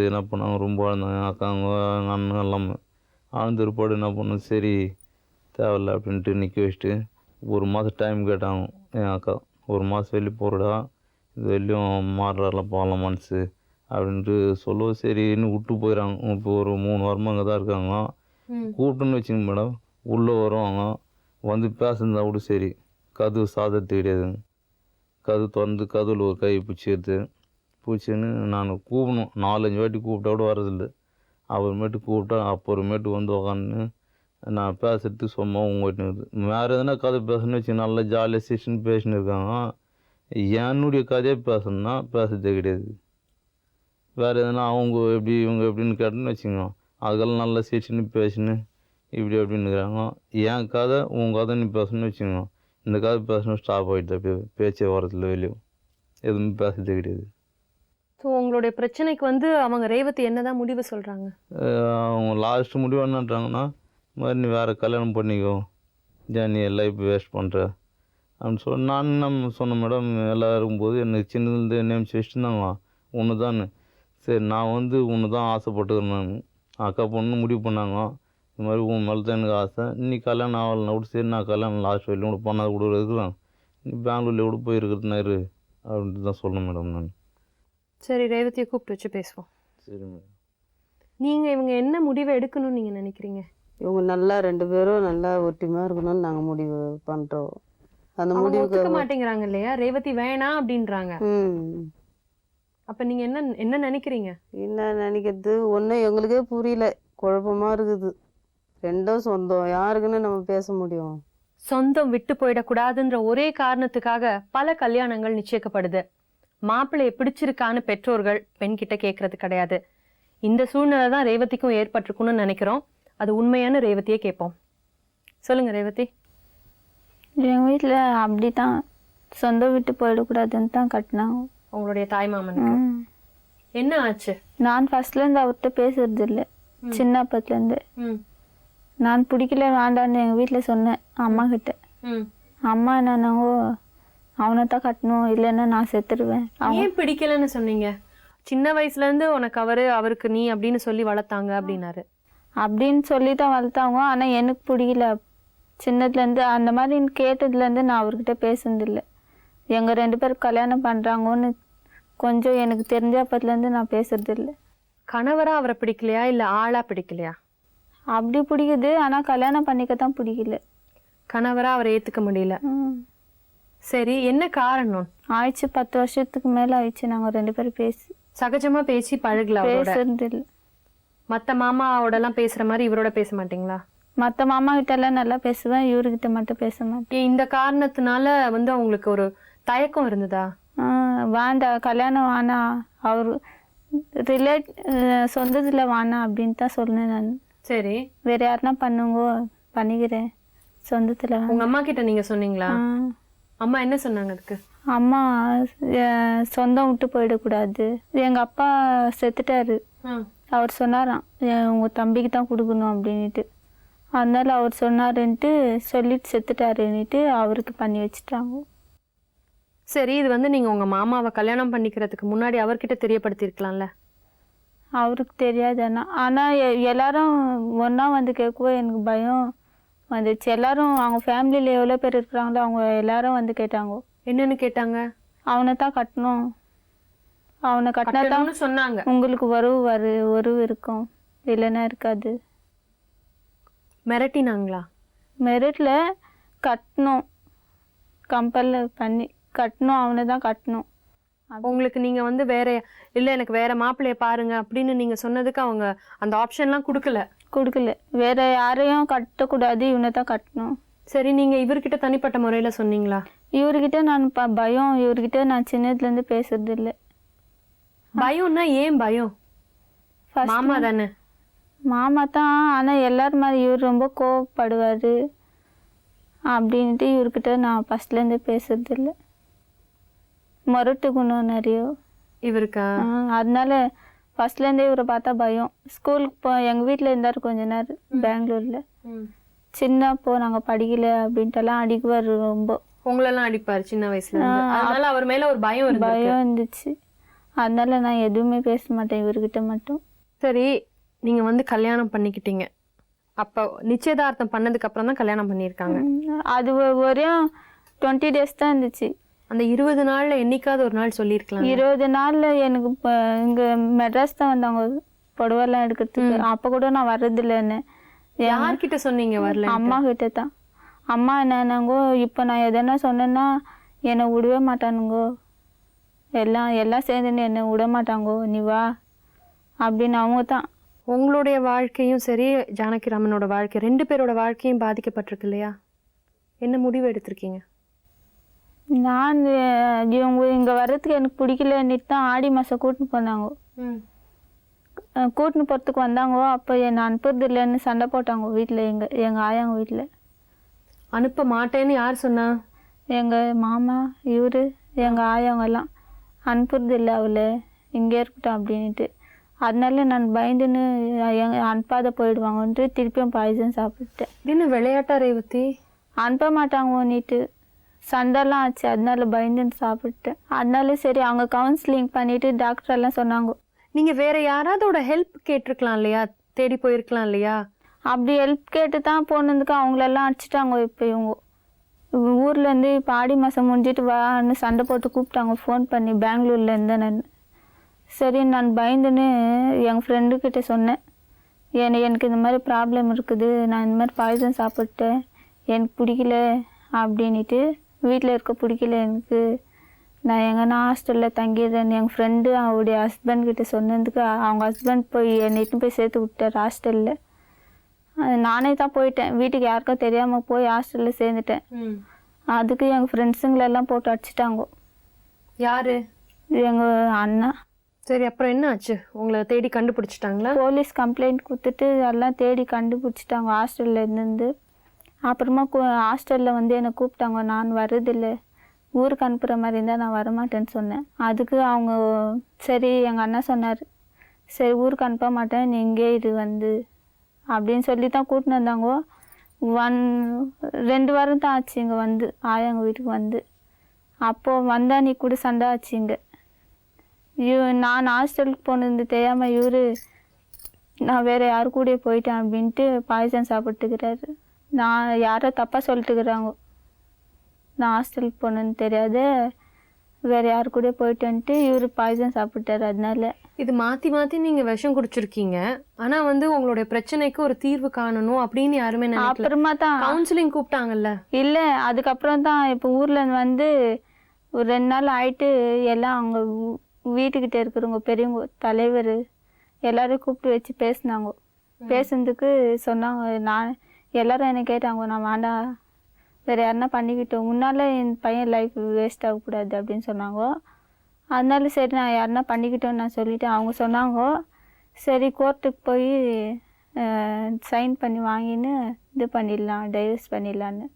என்ன பண்ணாங்க, ரொம்ப ஆழ்ந்தாங்க. எங்கள் அக்காங்க எங்கள் அண்ணன் எல்லாமே ஆழ்ந்த பிற்பாடு என்ன பண்ணோம், சரி தேவையில்லை அப்படின்ட்டு நிற்க வச்சுட்டு ஒரு மாதம் டைம் கேட்டாங்க என் அக்கா. ஒரு மாதம் வெளியே போகிறடா, இது வெளியும் மாறுறாலாம் போகலாம் மனசு அப்படின்ட்டு சொல்லுவோம். சரி இன்னும் விட்டு போயிடறாங்க. இப்போ ஒரு 3 வாரமாக அங்கே தான் இருக்காங்க. கூப்பிட்டுன்னு வச்சுங்க மேடம், உள்ளே வருவாங்க, பேசுந்தா கூட சரி கதவு சாதத்து கிடையாதுங்க. கதவு திறந்து கதவுல ஒரு கை பிடிச்சிடுது. பிடிச்சின்னு நான் கூப்பிடணும், 4-5 வாட்டி கூப்பிட்டா கூட வர்றதில்லை. அப்புறமேட்டு கூப்பிட்டா அப்புறமேட்டு வந்து உக்காந்து நான் பேசுறதுக்கு சும்மா உங்கள்கிட்ட இருக்குது. வேறு எதனா கதை பேசணும்னு வச்சு நல்லா ஜாலியாக சிரிச்சுன்னு பேசின்னு இருக்காங்க. என்னுடைய கதையை பேசணுன்னா பேசுறதே கிடையாது. வேறு எதனா அவங்க எப்படி இவங்க எப்படின்னு கேட்டோன்னு வச்சுக்கோங்க, அதுக்கெல்லாம் நல்லா சிரிச்சுன்னு பேசின்னு இப்படி எப்படின்னு இருக்கிறாங்க. என் கதை உன் கதை நீ பேசணும்னு வச்சுக்கோங்க, இந்த கதை பேசணும் ஸ்டாப் ஆகிட்டு அப்படியே பேச்சே வரதில்லை, வெளியே எதுவுமே பேசுறதே கிடையாது. ஸோ உங்களுடைய பிரச்சனைக்கு வந்து அவங்க ரேவதி என்னதான் முடிவு சொல்றாங்க? அவங்க லாஸ்ட்டு முடிவு என்னன்றாங்கன்னா, இந்த மாதிரி நீ வேறு கல்யாணம் பண்ணிக்கோ, ஏன் நீ லைஃப் வேஸ்ட் பண்ணுற அப்படின்னு சொல்லி நான் நம்ம சொன்னேன். மேடம் எல்லாம் இருக்கும்போது எனக்கு சின்னதுலேருந்து நியமிச்சு வச்சுருந்தாங்க ஒன்று தான். சரி நான் வந்து ஒன்று தான் ஆசைப்பட்டுக்கிறேன். நான் அக்கா பொண்ணு முடிவு பண்ணாங்க, இந்த மாதிரி உன் மேலே தான் எனக்கு ஆசை, நீ கல்யாணம் ஆகலைன்னா கூட சரி நான் கல்யாணம் லாஸ்ட் வரையிலும் கூட பண்ணாத கூட இருக்கிறேன், நீ பெங்களூரில் கூட போயிருக்கிறதுனா இரு அப்படின்ட்டு தான் சொன்னேன் மேடம் நான். சரி, ரேவதியை கூப்பிட்டு வச்சு பேசுவோம். சரி மேடம். நீங்க இவங்க என்ன முடிவை எடுக்கணும்னு நீங்க நினைக்கிறீங்க? இவங்க நல்லா 2 பேரும் நல்லா ஒற்றுமையாக இருக்கணும்னு நாங்கள் முடிவு பண்ணுறோம். அந்த அவங்க முடிவுக்கு ஒத்துக்க மாட்டேங்கிறாங்க இல்லையா, ரேவதி வேணாம் அப்படின்றாங்க. அப்ப நீங்க என்ன நினைக்கிறீங்க? என்ன நினைக்கிறது ஒன்றும் எங்களுக்கே புரியல, குழப்பமா இருக்குது. 2ம் சொந்தம், யாருக்குன்னு நம்ம பேச முடியும்? சொந்தம் விட்டு போயிடக்கூடாதுன்ற ஒரே காரணத்துக்காக பல கல்யாணங்கள் நிச்சயிக்கப்படுது. மாப்பிள்ளையை பிடிச்சிருக்கான்னு பெற்றோர்கள் பெண் கிட்ட கேட்கறது கிடையாது. இந்த சூழ்நிலை தான் ரேவதிக்கும் ஏற்பட்டிருக்குன்னு நினைக்கிறோம். அது உண்மையான ரேவதியே கேட்போம். சொல்லுங்க ரேவதி. எங்கள் வீட்டில் அப்படி தான், சொந்தம் விட்டு போயிடக்கூடாதுன்னு தான் கட்டினாங்க. உங்களுடைய தாய் மாமனுக்கு என்ன ஆச்சு? நான் ஃபர்ஸ்ட்லேருந்து அவர்கிட்ட பேசுறது இல்லை, சின்ன அப்பத்துலேருந்து. நான் பிடிக்கல வேண்டான்னு எங்கள் வீட்டில் சொன்னேன் அம்மா கிட்ட. அம்மா என்னன்னாங்கோ, அவனை தான் கட்டணும், இல்லைன்னா நான் செத்துடுவேன். ஏன் பிடிக்கலன்னு சொன்னீங்க? சின்ன வயசுல இருந்து உனக்கு அவருக்கு நீ அப்படின்னு சொல்லி வளர்த்தாங்க அப்படின்னாரு. அப்படின்னு சொல்லி தான் வளர்த்தாங்க. ஆனால் எனக்கு பிடிக்கல. சின்னதுலேருந்து அந்த மாதிரி கேட்டதுலேருந்து நான் அவர்கிட்ட பேசுனதில்லை. எங்கள் 2 பேரும் கல்யாணம் பண்ணுறாங்கன்னு கொஞ்சம் எனக்கு தெரிஞ்ச அப்பத்துலேருந்து நான் பேசுறதில்லை. கணவரா அவரை பிடிக்கலையா இல்லை ஆளா பிடிக்கலையா? அப்படி பிடிக்குது, ஆனால் கல்யாணம் பண்ணிக்க தான் பிடிக்கல. கணவரா அவரை ஏற்றுக்க முடியல. சரி, என்ன காரணம்? ஆயிடுச்சு 10 வருஷத்துக்கு மேலே ஆயிடுச்சு நாங்கள் 2 பேரும் பேசி. சகஜமா பேசி பழகல? பேசுறதில்லை. மற்ற மாமாவோடலாம் பேசுற மாதிரி இவரோட பேச மாட்டீங்களா? மற்ற மாமா கிட்டலாம் நல்லா பேசுவேன், இவர்கிட்ட மட்டும் பேச மாட்டேன். இந்த காரணத்தினால வந்து அவங்களுக்கு ஒரு தயக்கம் இருந்ததா? வேண்டாம் கல்யாணம் வேணாம், அவர் சொந்தத்தில் வேணாம் அப்படின்னு தான் சொன்னேன் நான். சரி, வேற யாருன்னா பண்ணுங்க, பண்ணிக்கிறேன், சொந்தத்தில். உங்க அம்மா கிட்ட நீங்க சொன்னீங்களா? அம்மா என்ன சொன்னாங்க அதுக்கு? அம்மா சொந்தம் விட்டு போயிடக்கூடாது, எங்கள் அப்பா செத்துட்டாரு, அவர் சொன்னாராம் உங்கள் தம்பிக்கு தான் கொடுக்கணும் அப்படின்ட்டு. அதனால அவர் சொன்னாருன்ட்டு சொல்லிட்டு செத்துட்டாருன்னுட்டு அவருக்கு பண்ணி வச்சுட்டாங்க. சரி, இது வந்து நீங்க உங்க மாமாவை கல்யாணம் பண்ணிக்கிறதுக்கு முன்னாடி அவர்கிட்ட தெரியப்படுத்திருக்கலாம்ல? அவருக்கு தெரியாது. ஆனால் எல்லாரும் ஒன்றா வந்து கேட்கவும் எனக்கு பயம் வந்துச்சு. எல்லாரும் அவங்க ஃபேமிலியில் எவ்வளோ பேர் இருக்கிறாங்களோ அவங்க எல்லாரும் வந்து கேட்டாங்க. என்னன்னு கேட்டாங்க? அவனை தான் கட்டணும், அவனை கட்டினா தான் சொன்னாங்க உங்களுக்கு உறவு இருக்கும், இல்லைன்னா இருக்காது. மிரட்டினாங்களா? மெரிட்டில் கட்டணும், கம்பல் பண்ணி கட்டணும், அவனை தான் கட்டணும். உங்களுக்கு நீங்க வந்து வேற இல்லை எனக்கு வேற மாப்பிள்ளைய பாருங்க அப்படின்னு நீங்க சொன்னதுக்கு அவங்க அந்த ஆப்ஷன்லாம் கொடுக்கல. வேற யாரையும் கட்டக்கூடாது, இவனை தான் கட்டணும். சரி, நீங்க இவர்கிட்ட தனிப்பட்ட முறையில சொன்னீங்களா? இவர்கிட்ட நான் பயம், இவர்கிட்ட நான் சின்னதுலேருந்து பேசுறது இல்லை. பயம்னா ஏன் பயம்? மாமா தானே? மாமா தான், ஆனால் எல்லாரும் மாதிரி இவர் ரொம்ப கோவப்படுவார் அப்படின்ட்டு இவர்கிட்ட நான் ஃபஸ்ட்லேருந்து பேசுறது இல்லை. முரட்டு குணம் நிறைய இவருக்கா? அதனால ஃபஸ்ட்லேருந்தே இவரை பார்த்தா பயம். ஸ்கூலுக்கு எங்கள் வீட்டில் இருந்தார் கொஞ்ச நேரம் பெங்களூரில். சின்னப்போ நாங்கள் படிக்கல அப்படின்ட்டுலாம் அடிக்குவார் ரொம்ப. உங்களெல்லாம் அடிப்பார் சின்ன வயசுல? அதனால அவர் மேலே ஒரு பயம் இருந்துச்சு. அதனால நான் எதுவுமே பேச மாட்டேன் இவர்கிட்ட மட்டும். சரி, நீங்கள் வந்து கல்யாணம் பண்ணிக்கிட்டீங்க, அப்போ நிச்சயதார்த்தம் பண்ணதுக்கு அப்புறம் தான் கல்யாணம் பண்ணியிருக்காங்க. அது ஒரே 20 days தான் இருந்துச்சு. அந்த 20 நாளில் என்னைக்காவது ஒரு நாள் சொல்லியிருக்கலாம்? 20 நாளில் எனக்கு இப்போ இங்கே மெட்ராஸ் தான் வந்தாங்க புடவெல்லாம் எடுக்கிறதுக்கு. அப்போ கூட நான் வர்றதில்லைன்னு. யார்கிட்ட சொன்னீங்க வரல? அம்மா கிட்ட தான். அம்மா என்னன்னாங்கோ இப்போ நான் எதனா சொன்னேன்னா என்னை விடவே மாட்டானுங்கோ, எல்லாம் சேர்ந்துன்னு என்னை விட மாட்டாங்கோ, நீ வா அப்படின்னு அவங்க தான். உங்களுடைய வாழ்க்கையும் சரி ஜானகிராமனோட வாழ்க்கை 2 பேரோட வாழ்க்கையும் பாதிக்கப்பட்டிருக்கு இல்லையா? என்ன முடிவு எடுத்திருக்கீங்க? நான் இவங்க இங்கே வர்றதுக்கு எனக்கு பிடிக்கலன்னுட்டு தான் ஆடி மாதம் கூட்டின்னு போனாங்க. கூட்டின்னு போகிறதுக்கு வந்தாங்கோ. அப்போ என்னை அனுப்புறது இல்லைன்னு சண்டை போட்டாங்க வீட்டில், எங்கள் ஆயாங்க வீட்டில். அனுப்ப மாட்டேன்னு யார் சொன்னா? எங்கள் மாமா, இவர், எங்கள் ஆயாங்கெல்லாம் அனுப்புறது இல்லை அவளை, இங்கே இருக்கட்டும் அப்படின்ட்டு. அதனால நான் பயந்துன்னு அனுப்பாத போயிடுவாங்கன்ட்டு திருப்பியும் பாய்சன் சாப்பிட்டேன். என்ன விளையாட்டா ரேவதி? அனுப்ப மாட்டாங்கன்னுட்டு சண்டைலாம் ஆச்சு, அதனால பயந்துன்னு சாப்பிட்டேன். அதனால சரி அவங்க கவுன்சிலிங் பண்ணிட்டு டாக்டர் எல்லாம் சொன்னாங்க. நீங்க வேற யாராவதோட ஹெல்ப் கேட்டிருக்கலாம் இல்லையா? தேடி போயிருக்கலாம் இல்லையா? அப்படி ஹெல்ப் கேட்டு தான் போனதுக்கு அவங்களெல்லாம் அடிச்சிட்டாங்க. இப்போ இவங்க ஊர்லேருந்து இப்போ ஆடி மாதம் முடிஞ்சிட்டு வான்னு சண்டை போட்டு கூப்பிட்டாங்க ஃபோன் பண்ணி, பெங்களூர்லேருந்து. நான் சரி நான் பயந்துன்னு எங்கள் ஃப்ரெண்டுக்கிட்ட சொன்னேன், எனக்கு இந்த மாதிரி ப்ராப்ளம் இருக்குது, நான் இந்த மாதிரி பாய்சன் சாப்பிட்டேன், எனக்கு பிடிக்கல அப்படின்ட்டு, வீட்டில் இருக்க பிடிக்கல எனக்கு, நான் எங்கன்னா ஹாஸ்டலில் தங்கிடுறேன். எங்கள் ஃப்ரெண்டு அவருடைய ஹஸ்பண்ட்கிட்ட சொன்னதுக்கு அவங்க ஹஸ்பண்ட் போய் என்னைட்டு போய் சேர்த்து விட்டார் ஹாஸ்டலில். நானே தான் போயிட்டேன், வீட்டுக்கு யாருக்கும் தெரியாமல் போய் ஹாஸ்டலில் சேர்ந்துட்டேன். அதுக்கு எங்கள் ஃப்ரெண்ட்ஸுங்களெல்லாம் போட்டு அடிச்சிட்டாங்க. யாரு? எங்கள் அண்ணா. சரி, அப்புறம் என்ன ஆச்சு? உங்களை தேடி கண்டுபிடிச்சிட்டாங்களா? போலீஸ் கம்ப்ளைண்ட் கொடுத்துட்டு எல்லாம் தேடி கண்டுபிடிச்சிட்டாங்க ஹாஸ்டலில் இருந்து. அப்புறமா ஹாஸ்டலில் வந்து என்னை கூப்பிட்டாங்க. நான் வர்றதில்லை, ஊருக்கு அனுப்புகிற மாதிரி இருந்தால் நான் வரமாட்டேன்னு சொன்னேன். அதுக்கு அவங்க சரி, எங்கள் அண்ணா சொன்னார், சரி ஊருக்கு அனுப்ப மாட்டேன், நீ இங்கே இது வந்து அப்படின்னு சொல்லி தான் கூட்டின்னு வந்தாங்க. 2 வாரம் தான் ஆச்சு இங்கே வந்து, ஆயாங்க வீட்டுக்கு வந்து. அப்போது வந்தா நீ கூட சண்டை ஆச்சு இங்கே. நான் ஹாஸ்டலுக்கு போனது தெரியாமல் இவர் நான் வேறு யாரு கூட போயிட்டேன் அப்படின்ட்டு பாய்சன் சாப்பிட்டுக்கிறாரு. நான் யாரோ தப்பாக சொல்லிட்டுக்கிறாங்க, நான் ஹாஸ்டலுக்கு போனேன்னு தெரியாது, வேறு யாரு கூட போயிட்டேன்ட்டு இவர் பாய்சன் சாப்பிட்டாரு. அதனால இது மாற்றி மாற்றி நீங்கள் விஷம் குடிச்சிருக்கீங்க. ஆனால் வந்து உங்களுடைய பிரச்சனைக்கு ஒரு தீர்வு காணணும் அப்படின்னு யாருமே நினைக்கல. அப்புறமா தான் கவுன்சிலிங் கூப்பிட்டாங்கல்ல? இல்லை, அதுக்கப்புறம் தான் இப்போ ஊரில் வந்து ஒரு 2 நாள் ஆயிட்டு எல்லாம் அவங்க வீட்டுக்கிட்ட இருக்கிறவங்க பெரியவங்க தலைவர் எல்லோரும் கூப்பிட்டு வச்சு பேசினாங்க. பேசுனதுக்கு சொன்னாங்க, நான் எல்லோரும் என்னை கேட்டாங்க, நான் வேண்டாம் வேறு யாருன்னா பண்ணிக்கிட்டோம், முன்னால் என் பையன் லைஃப் வேஸ்ட் ஆகக்கூடாது அப்படின்னு சொன்னாங்க. அதனால சரி நான் யாருன்னா பண்ணிக்கிட்டோன்னு நான் சொல்லிட்டேன். அவங்க சொன்னாங்க சரி கோர்ட்டுக்கு போய் சைன் பண்ணி வாங்கின்னு இது பண்ணிடலாம், டைவர்ஸ் பண்ணிடலான்னு.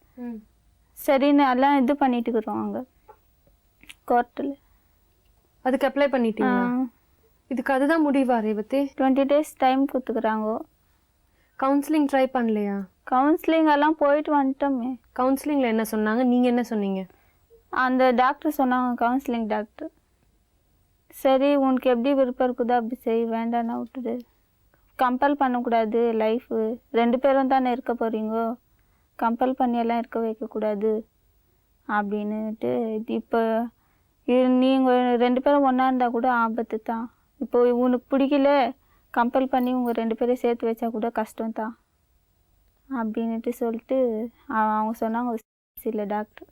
சரின்னு எல்லாம் இது பண்ணிட்டு இருக்கிறோம் அங்கே கோர்ட்டில். அதுக்கு அப்ளை பண்ணிட்டீங்களா? இதுக்கு அதுதான் முடிவா ரேவதி? 20 days டைம் கொடுத்துக்குறாங்க. கவுன்சிலிங் ட்ரை பண்ணலையா? கவுன்சிலிங் எல்லாம் போயிட்டு வந்துட்டோமே. கவுன்சிலிங்கில் என்ன சொன்னாங்க, நீங்கள் என்ன சொன்னீங்க? அந்த டாக்டர் சொன்னாங்க, கவுன்சிலிங் டாக்டர், சரி உனக்கு எப்படி விருப்பம் இருக்குதோ அப்படி செய், வேண்டான்னா விட்டுடு, கம்பல் பண்ணக்கூடாது, லைஃபு 2 பேரும் தானே இருக்க போகிறீங்கோ, கம்பல் பண்ணியெல்லாம் இருக்க வைக்கக்கூடாது அப்படின்னுட்டு. இப்போ நீங்கள் 2 பேரும் ஒன்றா இருந்தால் கூட ஆபத்து தான். இப்போ உனக்கு பிடிக்கல, கம்பல் பண்ணி உங்கள் 2 பேரையும் சேர்த்து வச்சா கூட கஷ்டம் தான் அப்படின்ட்டு சொல்லிட்டு அவங்க சொன்னாங்க சில டாக்டர்.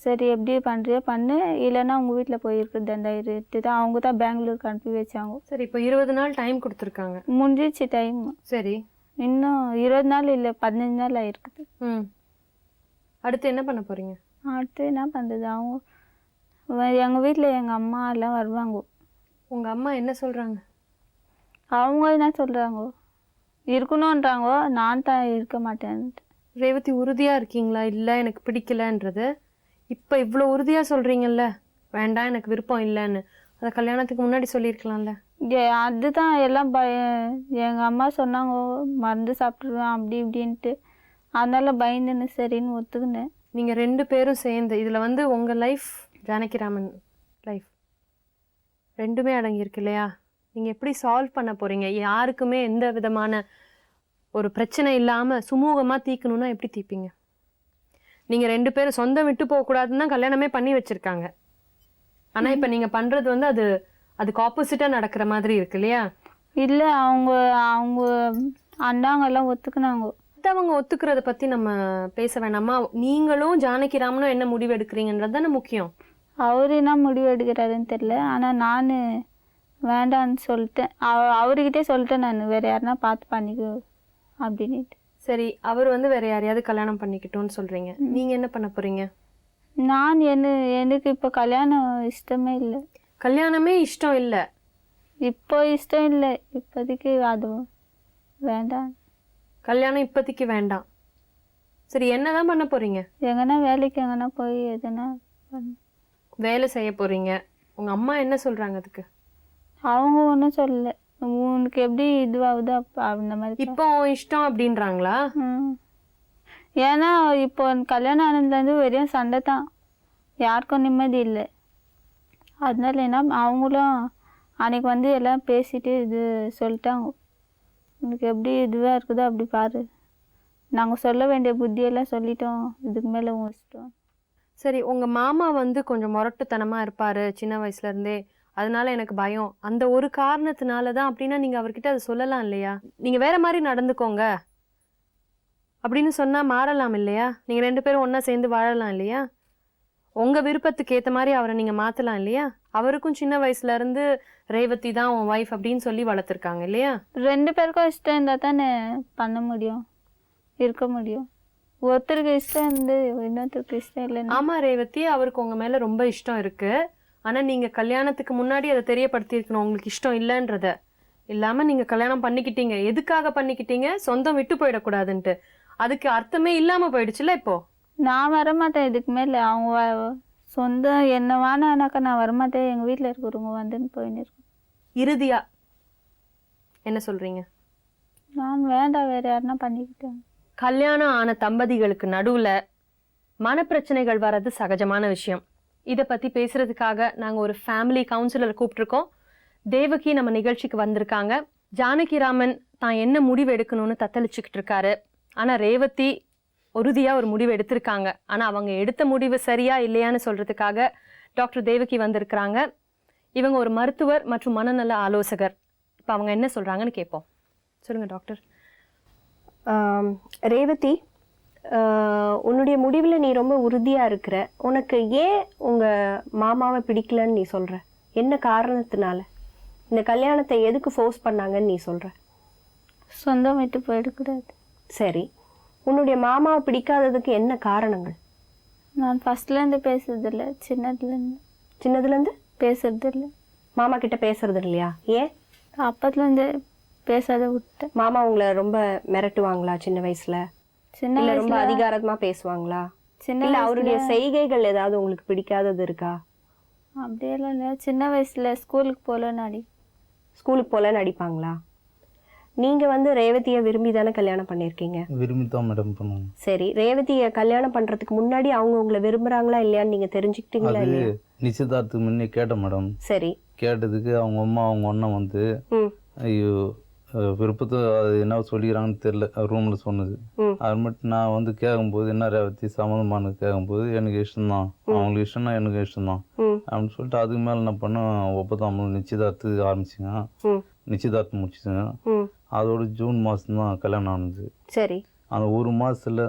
சரி எப்படி பண்ணுறியோ பண்ணு, இல்லைன்னா உங்கள் வீட்டில் போயிருக்குது அந்த இருட்டு தான். அவங்க தான் பெங்களூருக்கு அனுப்பி வச்சாங்க. சரி, இப்போ 20 நாள் டைம் கொடுத்துருக்காங்க. முடிஞ்சிச்சு டைம். சரி, இன்னும் 20 நாள் இல்லை, 15 நாள் ஆயிருக்குது. அடுத்து என்ன பண்ண போகிறீங்க? அடுத்து என்ன பண்ணுறது, அவங்க எங்கள் வீட்டில் எங்கள் அம்மா எல்லாம் வருவாங்க. உங்கள் அம்மா என்ன சொல்கிறாங்க? அவங்க என்ன சொல்கிறாங்க, இருக்கணுன்றாங்க, நான் தான் இருக்க மாட்டேன்ட்டு. ரேவதி உறுதியாக இருக்கீங்களா? இல்லை எனக்கு பிடிக்கலன்றது இப்போ இவ்வளோ உறுதியாக சொல்கிறீங்கல்ல, வேண்டாம் எனக்கு விருப்பம் இல்லைன்னு, அதை கல்யாணத்துக்கு முன்னாடி சொல்லியிருக்கலாம்ல. அதுதான் எல்லாம் எங்கள் அம்மா சொன்னாங்க மருந்து சாப்பிட்ருவேன் அப்படி இப்படின்ட்டு, அதனால பயந்துன்னு சரின்னு ஒத்துக்குனேன். நீங்கள் 2 பேரும் சேர்ந்து இதில் வந்து உங்கள் லைஃப், ஜானகிராமன் லைஃப் 2மே அடங்கியிருக்கு இல்லையா? நீங்கள் எப்படி சால்வ் பண்ண போகிறீங்க? யாருக்குமே எந்த விதமான ஒரு பிரச்சனை இல்லாமல் சுமூகமாக தீக்கணும்னா எப்படி தீப்பீங்க? நீங்கள் 2 பேரும் சொந்தம் விட்டு போகக்கூடாதுன்னு தான் கல்யாணமே பண்ணி வச்சுருக்காங்க. ஆனால் இப்போ நீங்கள் பண்ணுறது வந்து அதுக்கு ஆப்போசிட்டாக நடக்கிற மாதிரி இருக்கு இல்லையா? இல்லை, அவங்க அண்ணாங்கெல்லாம் ஒத்துக்குனாங்க. மத்தவங்க ஒத்துக்கிறத பத்தி நம்ம பேச வேணாமா? நீங்களும் ஜானகிராமனும் என்ன முடிவு எடுக்கிறீங்கன்றது தானே முக்கியம். அவர் என்ன முடிவு எடுக்கிறாருன்னு தெரியல. ஆனால் நான் வேண்டான்னு சொல்லிட்டேன். அவர்கிட்டே சொல்லிட்டேன், நான் வேறு யாருன்னா பார்த்து பண்ணிக்கோ அப்படின்ட்டு. சரி, அவர் வந்து வேற யாரையாவது கல்யாணம் பண்ணிக்கிட்டோன்னு சொல்றீங்க. நீங்க என்ன பண்ண போறீங்க? நான் எனக்கு இப்போ கல்யாணம் இஷ்டமே இல்லை. கல்யாணமே இஷ்டம் இல்லை? இப்போ இஷ்டம் இல்லை, இப்போதைக்கு அதுவும் வேண்டாம். கல்யாணம் இப்போதைக்கு வேண்டாம். சரி, என்னதான் பண்ண போறீங்க? எங்கன்னா வேலைக்கு எங்கன்னா போய் எதுனா வேலை செய்ய போறீங்க. உங்க அம்மா என்ன சொல்றாங்க அதுக்கு? அவங்க ஒன்றும் சொல்லலை. உனக்கு எப்படி இதுவாகுதோ அப்போ அந்த மாதிரி. இப்போ இஷ்டம் அப்படின்றாங்களா? ஏன்னா இப்போ கல்யாணம் ஆனதுலேருந்து வெறும் சண்டை தான், யாருக்கும் நிம்மதி இல்லை. அதனால என்ன அவங்களும் அன்றைக்கி வந்து எல்லாம் பேசிட்டு இது சொல்லிட்டாங்க, உனக்கு எப்படி இதுவாக இருக்குதோ அப்படி பாரு, நாங்கள் சொல்ல வேண்டிய புத்தியெல்லாம் சொல்லிட்டோம், இதுக்கு மேலே உங்கள் இஷ்டம். சரி, உங்க மாமா வந்து கொஞ்சம் முரட்டுத்தனமா இருப்பாரு சின்ன வயசுல இருந்தே, அதனால எனக்கு பயம், அந்த ஒரு காரணத்தினால தான் அப்படின்னா நீங்க அவர்கிட்ட அதை சொல்லலாம் இல்லையா? நீங்க வேற மாதிரி நடந்துக்கோங்க அப்படின்னு சொன்னா மாறலாம் இல்லையா? நீங்க 2 பேரும் ஒண்ணா சேர்ந்து வாழலாம் இல்லையா? உங்க விருப்பத்துக்கு ஏத்த மாதிரி அவரை நீங்க மாத்தலாம் இல்லையா? அவருக்கும் சின்ன வயசுல இருந்து ரேவதி தான் உன் வைஃப் அப்படின்னு சொல்லி வளர்த்துருக்காங்க இல்லையா? 2 பேருக்கும் இஷ்டம் இருந்தால் தானே பண்ண முடியும், இருக்க முடியும். ஒருத்தருக்கு இஷ்டம் இருந்து இன்னொருத்தருக்கு இஷ்டம் இல்லைன்னா. ஆமா ரேவதி, அவருக்கு உங்க மேல ரொம்ப இஷ்டம் இருக்கு. ஆனா நீங்க கல்யாணத்துக்கு முன்னாடி அதை தெரியப்படுத்தியிருக்கணும் உங்களுக்கு இஷ்டம் இல்லைன்றத. இல்லாம நீங்க கல்யாணம் பண்ணிக்கிட்டீங்க. எதுக்காக பண்ணிக்கிட்டீங்க? சொந்தம் விட்டு போயிடக்கூடாதுன்ட்டு. அதுக்கு அர்த்தமே இல்லாம போயிடுச்சுல இப்போ. நான் வரமாட்டேன் இதுக்கு மேலே. அவங்க சொந்தம் என்ன வேணானாக்கா நான் வரமாட்டேன். எங்கள் வீட்டில் இருக்கிறவங்க வந்துன்னு போயின்னு இருக்கும். இறுதியா என்ன சொல்றீங்க? நான் வேண்டாம், வேறு யாருன்னா பண்ணிக்கிட்டேன். கல்யாணம் ஆன தம்பதிகளுக்கு நடுவுல மனப்பிரச்சனைகள் வர்றது சகஜமான விஷயம். இதை பத்தி பேசுறதுக்காக நாங்க ஒரு ஃபேமிலி கவுன்சிலர் கூப்பிட்டுருக்கோம். தேவகி நம்ம நிகழ்ச்சிக்கு வந்திருக்காங்க. ஜானகிராமன் தான் என்ன முடிவு எடுக்கணும்னு தத்தளிச்சுக்கிட்டு இருக்காரு. ஆனா ரேவதி உறுதியா ஒரு முடிவு எடுத்திருக்காங்க. ஆனா அவங்க எடுத்த முடிவு சரியா இல்லையான்னு சொல்றதுக்காக டாக்டர் தேவகி வந்திருக்கிறாங்க. இவங்க ஒரு மருத்துவர் மற்றும் மனநல ஆலோசகர். இப்போ அவங்க என்ன சொல்றாங்கன்னு கேட்போம். சொல்லுங்க டாக்டர். ரேவதி, உன்னுடைய முடிவில் நீ ரொம்ப உறுதியாக இருக்கிற. உனக்கு ஏன் உங்கள் மாமாவை பிடிக்கலன்னு நீ சொல்கிற? என்ன காரணத்தினால இந்த கல்யாணத்தை எதுக்கு ஃபோர்ஸ் பண்ணாங்கன்னு நீ சொல்கிற? சொந்தம் விட்டு போயிடக்கூடாது. சரி, உன்னுடைய மாமாவை பிடிக்காததுக்கு என்ன காரணங்கள்? நான் ஃபஸ்ட்லேருந்து பேசுறதில்ல, சின்னதுலேருந்து பேசுறதில்ல. மாமா கிட்ட பேசுறது இல்லையா? ஏன்? அப்பத்துலேருந்து பேசாத விட்டேன். மாமா உங்களை ரொம்ப மிரட்டுவாங்களா சின்ன வயசுல? சின்ன இல்ல ரொம்ப அதிகாரமா பேசுவாங்களா? இல்ல அவருடைய செய்கைகள் ஏதாவது உங்களுக்கு பிடிக்காதது இருக்கா? அப்படியெல்லாம் இல்லை. சின்ன வயசுல ஸ்கூலுக்கு போகலன்னு ஸ்கூலுக்கு போகலன்னு அடிப்பாங்களா? நீங்க வந்து ரேவதியை விரும்பி தானே கல்யாணம் பண்ணியிருக்கீங்க? விரும்பி தான் மேடம் பண்ணுவாங்க. சரி, ரேவதியை கல்யாணம் பண்றதுக்கு முன்னாடி அவங்க உங்களை விரும்புறாங்களா இல்லையான்னு நீங்க தெரிஞ்சுக்கிட்டீங்களா? அது நிச்சயதார்த்தத்துக்கு முன்னே கேட்டேன் மேடம். சரி, கேட்டதுக்கு அவங்க அம்மா அவங்க அண்ணன் வந்து ஐயோ விருப்பத்தை அது என்ன சொல்லிக்கிறாங்கன்னு தெரியல, ரூமில் சொன்னது. அது மட்டும் நான் வந்து கேட்கும்போது என்ன ரேவதி சம்மந்தமானு கேட்கும்போது எனக்கு இஷ்டம்தான், அவங்களுக்கு இஷ்டம்னா எனக்கு இஷ்டம்தான் அப்படின்னு சொல்லிட்டு அதுக்கு மேலே என்ன பண்ணேன், ஒப்பதாம் நிச்சயதார்த்து ஆரம்பிச்சுங்க. நிச்சயதார்த்தம் முடிச்சுங்க. அதோட ஜூன் மாதம் தான் கல்யாணம் ஆனது. சரி, அந்த 1 மாதத்துல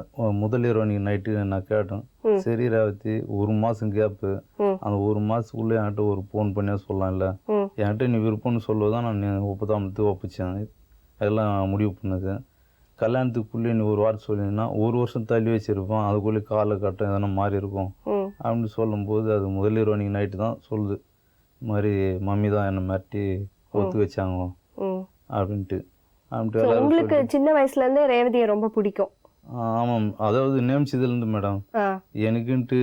முதல் இரவு அன்றைக்கி நைட்டு நான் கேட்டேன், சரி ரேவதி 1 மாதம் கேப்பு, அந்த 1 மாதத்துக்குள்ளே என்கிட்ட ஒரு ஃபோன் பண்ணியா சொல்லலாம்ல, என்கிட்ட நீ விருப்பம்னு சொல்லுவதான் நான் ஒப்பதாமத்துக்கு ஒப்பிச்சேன். அதெல்லாம் முடிவு பண்ணது. கல்யாணத்துக்குள்ளே நீ ஒரு வார்த்தை சொல்லிங்கன்னா 1 வருஷம் தள்ளி வச்சுருப்போம், அதுக்குள்ளே காலகட்டம் எதனா மாறி இருக்கும் அப்படின்னு சொல்லும்போது அது முதல் இரவு அன்றைக்கி நைட்டு தான் சொல்லுது, இது மாதிரி மம்மி தான் என்னை மிரட்டி ஒத்து வச்சாங்க அப்படின்ட்டு. உங்களுக்கு சின்ன வயசுல இருந்தே ரேவதியை ரொம்ப பிடிக்கும்? ஆமாம், அதாவது நேமிச்சதுலேருந்து மேடம் எனக்குன்ட்டு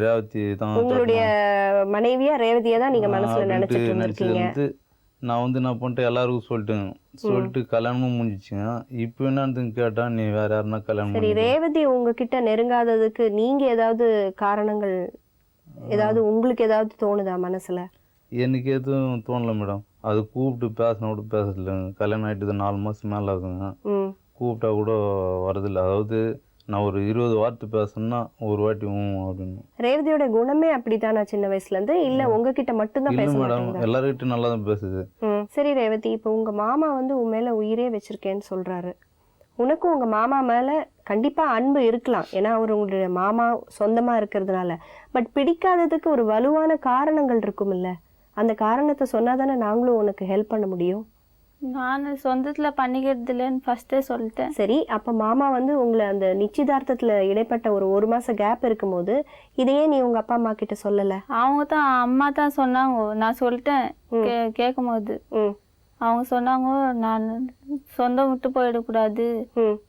ரேவதி தான். உங்களுடைய மனைவியா ரேவதியை தான் நீங்க மனசுல நினைச்சிட்டு இருந்திருக்கீங்க? நான் வந்து என்ன பண்ணிட்டேன் எல்லாருக்கும் சொல்லிட்டு கல்யாணமும் முடிஞ்சிச்சுங்க. இப்போ என்னன்னு கேட்டா நீ வேற யாருன்னா கல்யாணம். சரி, ரேவதி உங்ககிட்ட நெருங்காததுக்கு நீங்க ஏதாவது காரணங்கள், ஏதாவது உங்களுக்கு ஏதாவது தோணுதா மனசுல? எனக்கு எதுவும் தோணல மேடம். அது கூப்பிட்டு பேசினா கூட பேசல. கல்யாணம் ஆகிட்டு 4 மாதம் மேலே ஆகுங்க. கூப்பிட்டா கூட வரதில்லை. அதாவது நான் ஒரு 20 வார்த்தை பேசணும்னா ஒரு வாட்டி அப்படின்னு. ரேவதியோட குணமே அப்படித்தானா சின்ன வயசுல இருந்து? இல்ல உங்ககிட்ட மட்டும்தான் பேச மேடம், எல்லார்கிட்டையும் நல்லா தான் பேசுது. சரி ரேவதி, இப்போ உங்க மாமா வந்து உன் மேல உயிரே வச்சிருக்கேன்னு சொல்றாரு. உனக்கும் உங்க மாமா மேல கண்டிப்பா அன்பு இருக்கலாம், ஏன்னா அவர் உங்களுடைய மாமா சொந்தமா இருக்கிறதுனால. பட் பிடிக்காததுக்கு ஒரு வலுவான காரணங்கள் இருக்கும் இல்ல, அந்த காரணத்தை சொன்னாதானே நாங்களும் உனக்கு ஹெல்ப் பண்ண முடியும். நான் சொந்தத்தில் பண்ணிக்கிறது இல்லைன்னு ஃபஸ்ட்டே சொல்லிட்டேன். சரி, அப்ப மாமா வந்து உங்களை அந்த நிச்சயதார்த்தத்துல இடைப்பட்ட ஒரு மாச கேப் இருக்கும்போது இதையே நீ உங்க அப்பா அம்மா கிட்ட சொல்லல? அவங்க தான் அம்மா தான் சொன்னாங்க, நான் சொல்லிட்டேன். கேட்கும் போது அவங்க சொன்னாங்க, நான் சொந்தம் விட்டு போயிடக்கூடாது,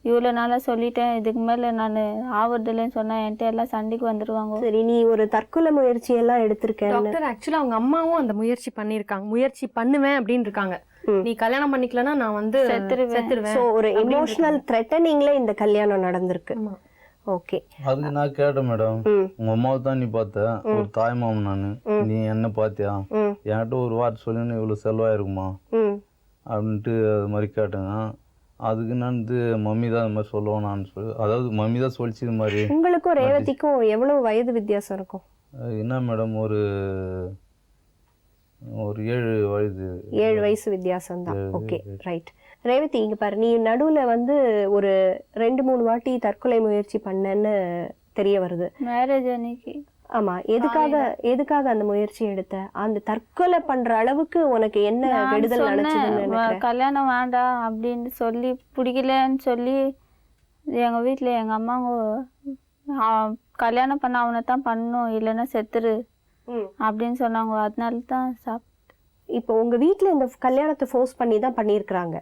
இவ்வளோ நாளாக சொல்லிட்டேன், இதுக்கு மேலே நான் ஆவறதில்லைன்னு சொன்னேன், என்கிட்ட எல்லாம் சண்டைக்கு வந்துடுவாங்க. சரி, நீ ஒரு தற்கொலை முயற்சி எல்லாம் எடுத்திருக்கேன். டாக்டர் ஆக்சுவலா அவங்க அம்மாவும் அந்த முயற்சி பண்ணிருக்காங்க, முயற்சி பண்ணுவேன் அப்படின்னு இருக்காங்க. நீ கல்யாணம் பண்ணிக்கலன்னா நான் வந்து செத்துருவேன். சோ ஒரு எமோஷனல் த்ரெட்டனிங்ல இந்த கல்யாணம் நடந்திருக்கு. ஓகே, அதுக்கு நான் கேட்டேன், மேடம் உங்க அம்மாவை தான் நீ பார்த்த, ஒரு தாய் மாமன் நானு, நீ என்ன பாத்தியா, என்கிட்ட ஒரு வார்த்தை சொல்லி இவ்வளவு செலவாயிருக்குமா அப்படின்ட்டு அது மாதிரி கேட்டேங்க. அதுக்கு நான் மம்மி தான் அது மாதிரி சொல்லுவானான்னு சொல்லி, அதாவது மம்மி தான் சொல்லிச்சு இது மாதிரி. உங்களுக்கும் ரேவதிக்கும் எவ்வளவு வயது வித்தியாசம் இருக்கும்? என்ன மேடம், ஒரு 7 வயசு வித்தியாசம் தான். Okay, right. ரேவதி, இங்க பாரு, நீ நடுவுல வந்து ஒரு 2-3 வாட்டி தற்கொலை முயற்சி பண்ணேன்னு தெரிய வருது. மேரேஜ் அன்னைக்கு. ஆமா, எதுக்காக அந்த முயற்சி எடுத்த? அந்த தற்கொலை பண்ற அளவுக்கு உனக்கு என்ன கெடுதல் நினைச்சதுன்னு? கல்யாணம் வேண்டாம் அப்படின்னு சொல்லி, பிடிக்கலன்னு சொல்லி எங்க வீட்டுல எங்க அம்மாங்க கல்யாணம் பண்ண அவனை தான் பண்ணணும், இல்லைன்னா செத்துரு அப்படின்னு சொன்னாங்க. அதனால தான் சாப்பிட்டு. இப்போ உங்க வீட்டுல இந்த கல்யாணத்தை ஃபோர்ஸ் பண்ணி தான் பண்ணியிருக்கிறாங்க.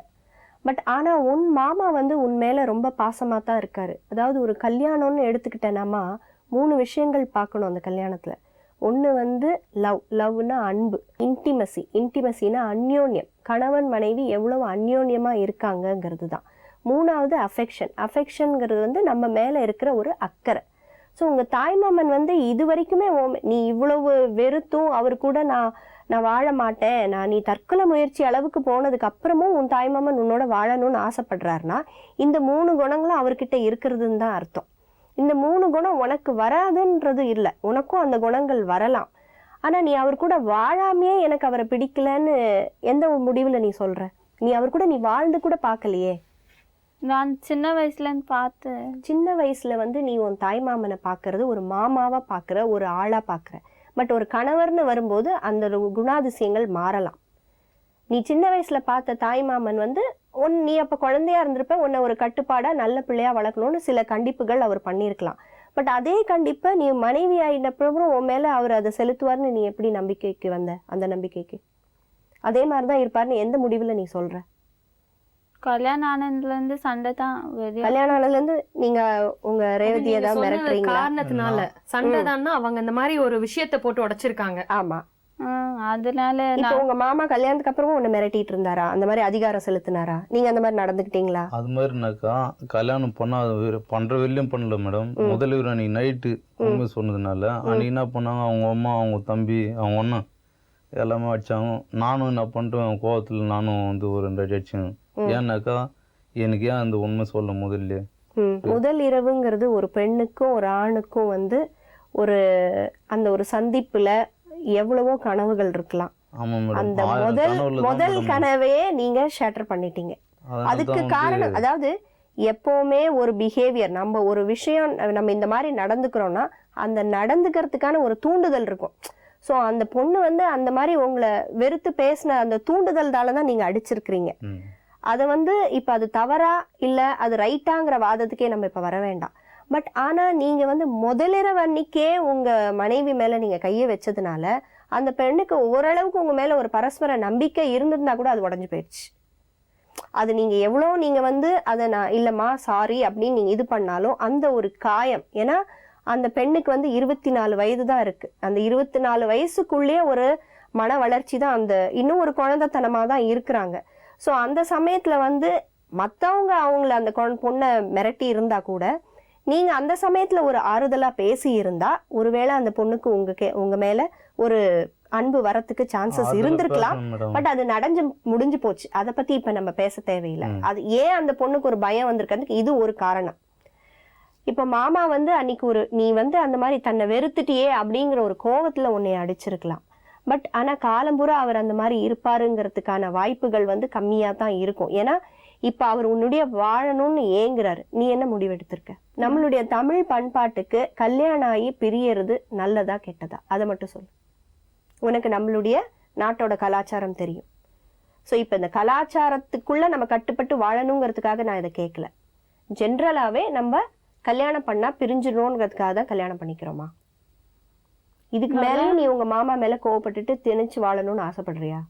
பட் ஆனா உன் மாமா வந்து உன் மேல ரொம்ப பாசமா தான் இருக்காரு. அதாவது ஒரு கல்யாணம்னு எடுத்துக்கிட்டேனாமா 3 விஷயங்கள் பார்க்கணும் அந்த கல்யாணத்துல. ஒன்று வந்து லவ்னா அன்பு, இன்டிமசினா அந்யோன்யம், கணவன் மனைவி எவ்வளவு அந்யோன்யமா இருக்காங்கங்கிறது தான். 3வது அஃபெக்ஷன்ங்கிறது வந்து நம்ம மேல இருக்கிற ஒரு அக்கறை. ஸோ உங்கள் தாய்மாமன் வந்து இது வரைக்குமே நீ இவ்வளவு வெறுத்தும் அவர் கூட நான் வாழ மாட்டேன், நீ தற்கொலை முயற்சி அளவுக்கு போனதுக்கு அப்புறமும் உன் தாய்மாமன் உன்னோட வாழணும்னு ஆசைப்படுறாருன்னா இந்த 3 குணங்களும் அவர்கிட்ட இருக்கிறதுன்னு தான் அர்த்தம். இந்த 3 குணம் உனக்கு வராதுன்றது இல்லை, உனக்கும் அந்த குணங்கள் வரலாம். ஆனால் நீ அவர் கூட வாழாமையே எனக்கு அவரை பிடிக்கலன்னு எந்த முடிவில் நீ சொல்கிற? நீ அவர் கூட நீ வாழ்ந்து கூட பார்க்கலையே. நான் சின்ன வயசுலன்னு பார்த்தேன். சின்ன வயசுல வந்து நீ உன் தாய் மாமனை பார்க்கறது ஒரு மாமாவா பார்க்குற, ஒரு ஆளா பார்க்குற. பட் ஒரு கணவர்னு வரும்போது அந்த குணாதிசயங்கள் மாறலாம். நீ சின்ன வயசுல பார்த்த தாய் மாமன் வந்து நீ அப்போ குழந்தையா இருந்திருப்ப, உன்னை ஒரு கட்டுப்பாடா நல்ல பிள்ளையா வளர்க்கணும்னு சில கண்டிப்புகள் அவர் பண்ணியிருக்கலாம். பட் அதே கண்டிப்பை நீ மனைவி ஆயினப்புறம் உன் மேல அவர் அதை செலுத்துவார்னு நீ எப்படி நம்பிக்கைக்கு வந்த? அந்த நம்பிக்கைக்கு அதே மாதிரிதான் இருப்பாருன்னு எந்த முடிவுல நீ சொல்ற? கல்யாணம் ஆனதுலேருந்து சண்டை தான். கல்யாணம் ஆனதுலேருந்து நீங்க உங்க ரேவதியை தான் மிரட்டுறீங்க காரணத்தினால சண்டை தான்னா அவங்க இந்த மாதிரி ஒரு விஷயத்தை போட்டு உடைச்சிருக்காங்க. ஆமா, அதனால இப்போ உங்க மாமா கல்யாணத்துக்கு அப்புறமும் உன்னை மிரட்டிட்டு இருந்தாரா? அந்த மாதிரி அதிகாரம் செலுத்தினாரா? நீங்க அந்த மாதிரி நடந்துக்கிட்டீங்களா? அது மாதிரினாக்கா கல்யாணம் பண்ற வெளியும் பண்ணல மேடம். முதல்ல அன்னைக்கு நைட்டு உண்மை சொன்னதுனால அன்னைக்கு என்ன பண்ணாங்க, அவங்க அம்மா அவங்க தம்பி அவங்க அண்ணா எல்லாமே அடிச்சாங்க. நானும் என்ன பண்ணிட்டேன், கோவத்தில் நானும் வந்து ஒரு 2 அடி அடிச்சேன். ஏன்னாக்கா எனக்கு ஏன் அந்த உண்மை சொல்ல முதல் இரவுங்கிறது ஒரு பெண்ணுக்கும் ஒரு ஆணுக்கும் வந்து அந்த ஒரு சந்திப்புல எவ்வளவோ கனவுகள் இருக்கலாம். அந்த முதல் கனவையே நீங்க ஷேட்டர் பண்ணிட்டீங்க. அதுக்கு காரணம், அதாவது எப்பவுமே ஒரு பிஹேவியர், நம்ம ஒரு விஷயம் நம்ம இந்த மாதிரி நடந்துக்கிறோம்னா அந்த நடந்துக்கிறதுக்கான ஒரு தூண்டுதல் இருக்கும். ஸோ அந்த பொண்ணு வந்து அந்த மாதிரி உங்களை வெறுத்து பேசின அந்த தூண்டுதல்தால தான் நீங்க அடிச்சிருக்கிறீங்க. அதை வந்து இப்ப அது தவறா இல்ல அது ரைட்டாங்கிற வாதத்துக்கே நம்ம இப்ப வர வேண்டாம். பட் ஆனா நீங்க வந்து முதலிரவு அன்னைக்கே உங்க மனைவி மேல நீங்க கையை வச்சதுனால அந்த பெண்ணுக்கு ஓரளவுக்கு உங்க மேல ஒரு பரஸ்பர நம்பிக்கை இருந்திருந்தா கூட அது உடஞ்சு போயிடுச்சு. அது நீங்க எவ்வளோ நீங்க வந்து அதை நான் இல்லம்மா சாரி அப்படின்னு நீங்க இது பண்ணாலும் அந்த ஒரு காயம், ஏன்னா அந்த பெண்ணுக்கு வந்து 24 வயது தான் இருக்கு. அந்த 24 வயசுக்குள்ளேயே ஒரு மன வளர்ச்சி தான், அந்த இன்னும் ஒரு குழந்தைத்தனமா தான் இருக்கிறாங்க. ஸோ அந்த சமயத்துல வந்து மற்றவங்க அவங்கள அந்த பொண்ணை மிரட்டி இருந்தா கூட நீங்க அந்த சமயத்துல ஒரு ஆறுதலா பேசி இருந்தா ஒருவேளை அந்த பொண்ணுக்கு உங்க மேல ஒரு அன்பு வரத்துக்கு சான்சஸ் இருந்திருக்கலாம். பட் அது முடிஞ்சு போச்சு. அதை பத்தி இப்ப நம்ம பேச தேவையில்லை. அது ஏன் அந்த பொண்ணுக்கு ஒரு பயம் வந்திருக்கிறதுக்கு இது ஒரு காரணம். இப்ப மாமா வந்து அன்னைக்கு நீ வந்து அந்த மாதிரி தன்னை வெறுத்துட்டியே அப்படிங்கிற ஒரு கோவத்துல உன்னை அடிச்சிருக்கலாம். பட் ஆனா காலம்பூரா அவர் அந்த மாதிரி இருப்பாருங்கிறதுக்கான வாய்ப்புகள் வந்து கம்மியா தான் இருக்கும். ஏன்னா இப்ப அவர் உன்னுடைய வாழணும்னு ஏங்குறாரு, நீ என்ன முடிவெடுத்திருக்க? நம்மளுடைய தமிழ் பண்பாட்டுக்கு கல்யாணம் ஆகி பிரியறது நல்லதா கெட்டதா, அதை மட்டும் சொல்லு. உனக்கு நம்மளுடைய நாட்டோட கலாச்சாரம் தெரியும். ஸோ இப்போ இந்த கலாச்சாரத்துக்குள்ள நம்ம கட்டுப்பட்டு வாழணுங்கிறதுக்காக நான் இதை கேட்கல. ஜென்ரலாவே நம்ம கல்யாணம் பண்ணா பிரிஞ்சிடணுங்கிறதுக்காக தான் கல்யாணம் பண்ணிக்கிறோமா? இதுக்கு மேலே நீ உங்க மாமா மேல கோவப்பட்டுட்டு திணிச்சு வாழணும்னு ஆசைப்படுறியா?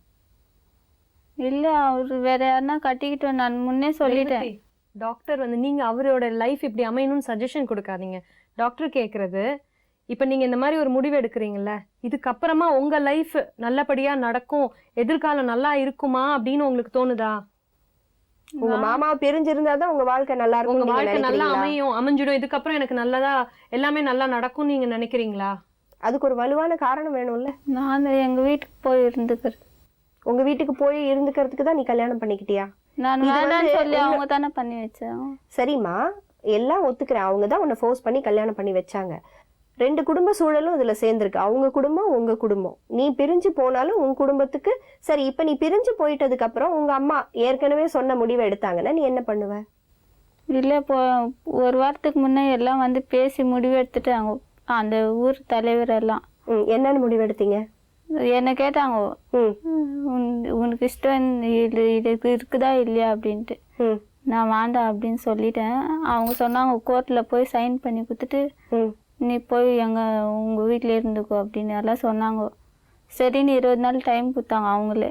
இல்லை, அவரு வேற யாருன்னா கட்டிக்கிட்டோம், நான் முன்னே சொல்லிட்டேன். டாக்டர் வந்து நீங்க அவரோட லைஃப் இப்படி அமையணும்னு சஜஷன் கொடுக்காதீங்க. டாக்டர் கேட்கறது, இப்ப நீங்க இந்த மாதிரி ஒரு முடிவு எடுக்கிறீங்கல்ல, இதுக்கப்புறமா உங்க லைஃப் நல்லபடியா நடக்கும், எதிர்காலம் நல்லா இருக்குமா அப்படின்னு உங்களுக்கு தோணுதா? உங்க மாமா பிரிஞ்சிருந்தாதான் உங்க வாழ்க்கை நல்லா இருக்கும், உங்க வாழ்க்கை நல்லா அமைஞ்சிடும், இதுக்கப்புறம் எனக்கு நல்லதா எல்லாமே நல்லா நடக்கும் நீங்க நினைக்கிறீங்களா? அதுக்கு ஒரு வலுவான காரணம் வேணும்ல. நான் எங்க வீட்டுக்கு போய் இருந்துக்கிறேன். உங்க வீட்டுக்கு போய் இருந்துக்கிறதுக்கு தான் நீ கல்யாணம் பண்ணிக்கிட்டியா? நான் வேண்டாம்னு சொல்லி அவங்க தானே பண்ணி வச்சாங்க. சரிம்மா, எல்லாம் ஒத்துக்கிறேன், அவங்க தான் உன்னை ஃபோர்ஸ் பண்ணி கல்யாணம் பண்ணி வச்சாங்க. 2 குடும்ப சூழலும் இதுல சேர்ந்துருக்கு, அவங்க குடும்பம் உங்க குடும்பம். நீ பிரிஞ்சு போனாலும் உன் குடும்பத்துக்கு சரி. இப்ப நீ பிரிஞ்சு போயிட்டதுக்கு அப்புறம் உங்க அம்மா ஏற்கனவே சொன்ன முடிவை எடுத்தாங்கன்னா நீ என்ன பண்ணுவ? இல்லை, இப்போ ஒரு வாரத்துக்கு முன்னே எல்லாம் வந்து பேசி முடிவு எடுத்துட்டாங்க, அந்த ஊர் தலைவர் எல்லாம். என்னன்னு முடிவு எடுத்தீங்க? என்ன கேட்டாங்க, உனக்கு இஷ்டம் இதுக்கு இருக்குதா இல்லையா அப்படின்ட்டு. நான் வேண்டாம் அப்படின்னு சொல்லிட்டேன். அவங்க சொன்னாங்க கோர்ட்டில் போய் சைன் பண்ணி கொடுத்துட்டு நீ போய் உங்கள் வீட்டில் இருந்துக்கோ அப்படின்னு எல்லாம் சொன்னாங்க. சரின்னு 20 நாள் டைம் கொடுத்தாங்க அவங்களே.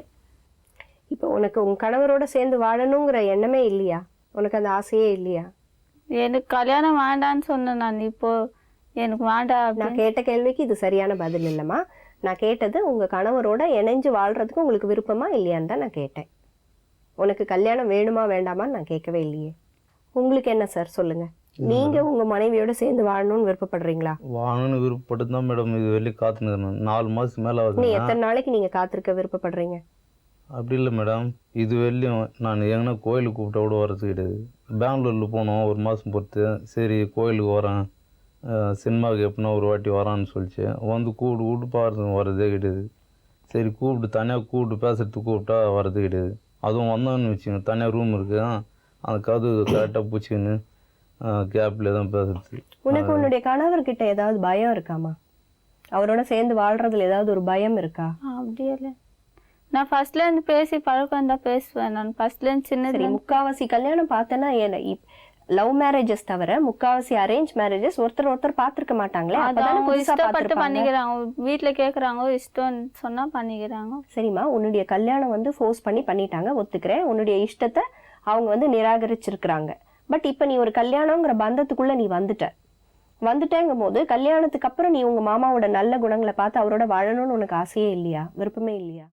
இப்போ உனக்கு உன் கணவரோட சேர்ந்து வாழணுங்கிற எண்ணமே இல்லையா? உனக்கு அந்த ஆசையே இல்லையா? எனக்கு கல்யாணம் வேண்டான்னு சொன்னேன் நான். இப்போ எனக்கு வேண்டாம். நான் கேட்ட கேள்விக்கு இது சரியான பதில் இல்லைம்மா. நான் கேட்டது உங்க கணவரோட இணைஞ்சு வாழ்றதுக்கு உங்களுக்கு விருப்பமா இல்லையான்னு தான் நான் கேட்டேன். உனக்கு கல்யாணம் வேணுமா வேண்டாமான்னு நான் கேட்கவே இல்லையே. உங்களுக்கு என்ன சார் சொல்லுங்க, நீங்க உங்க மனைவியோட சேர்ந்து வாழணும்னு விருப்பப்படுறீங்களா? வாழணும்னு விருப்பப்பட்டு தான் மேடம் இது வெளியே காத்துன்னு 4 மாதம் மேலே நீ ஆகுது. எத்தனை நாளைக்கு நீங்க காத்திருக்க விருப்பப்படுறீங்க? அப்படி இல்லை மேடம், இது வெளியும் நான் எங்கன்னா கோயிலுக்கு கூப்பிட்டா கூட வரது கிடையாது. பெங்களூரில் போனோம் 1 மாதம் பொறுத்து, சரி கோயிலுக்கு வரேன், சினிமாவுக்கு எப்படின்னா ஒரு வாட்டி வரான்னு சொல்லிச்சு, வந்து கூப்பிட்டு பாருங்க வரதே கிடையாது. சரி கூப்பிட்டு தனியாக கூப்பிட்டு பேசுறதுக்கு கூப்பிட்டா வரது கிடையாது. அதுவும் வந்தான்னு வச்சுங்க, தனியாக ரூம் இருக்குது, அந்த கதவு கரெக்டாக பூச்சிக்கின்னு கேப்பில் தான் பேசுறது. உனக்கு உன்னுடைய கணவர்கிட்ட ஏதாவது பயம் இருக்காமா? அவரோட சேர்ந்து வாழ்றதுல ஏதாவது ஒரு பயம் இருக்கா? அப்படியே இல்லை, நான் ஃபர்ஸ்ட்லேருந்து பேசி பழக்கம் தான் பேசுவேன். நான் ஃபர்ஸ்ட்லேருந்து சின்னது முக்காவாசி கல்யாணம் பார்த்தேன்னா லவ் மேரேஜஸ் தவிர முக்காவாசி அரேஞ்ச் மேரேஜஸ் ஒருத்தர் பார்த்திருக்க மாட்டாங்களே. இஷ்டப்பட்டு பண்ணிக்கிறாங்க, வீட்டுல கேக்குறாங்க, இஷ்டம் சொன்னா பண்ணிக்கிறாங்க. சரிம்மா, உன்னுடைய கல்யாணம் வந்து ஃபோர்ஸ் பண்ணி பண்ணிட்டாங்க, ஒத்துக்கிறேன். உன்னுடைய இஷ்டத்தை அவங்க வந்து நிராகரிச்சிருக்கிறாங்க. பட் இப்ப நீ ஒரு கல்யாணங்கிற பந்தத்துக்குள்ள நீ வந்துட்டேங்கும் போது கல்யாணத்துக்கு அப்புறம் நீ உங்க மாமாவோட நல்ல குணங்களை பார்த்து அவரோட வாழணும்னு உனக்கு ஆசையே இல்லையா, விருப்பமே இல்லையா?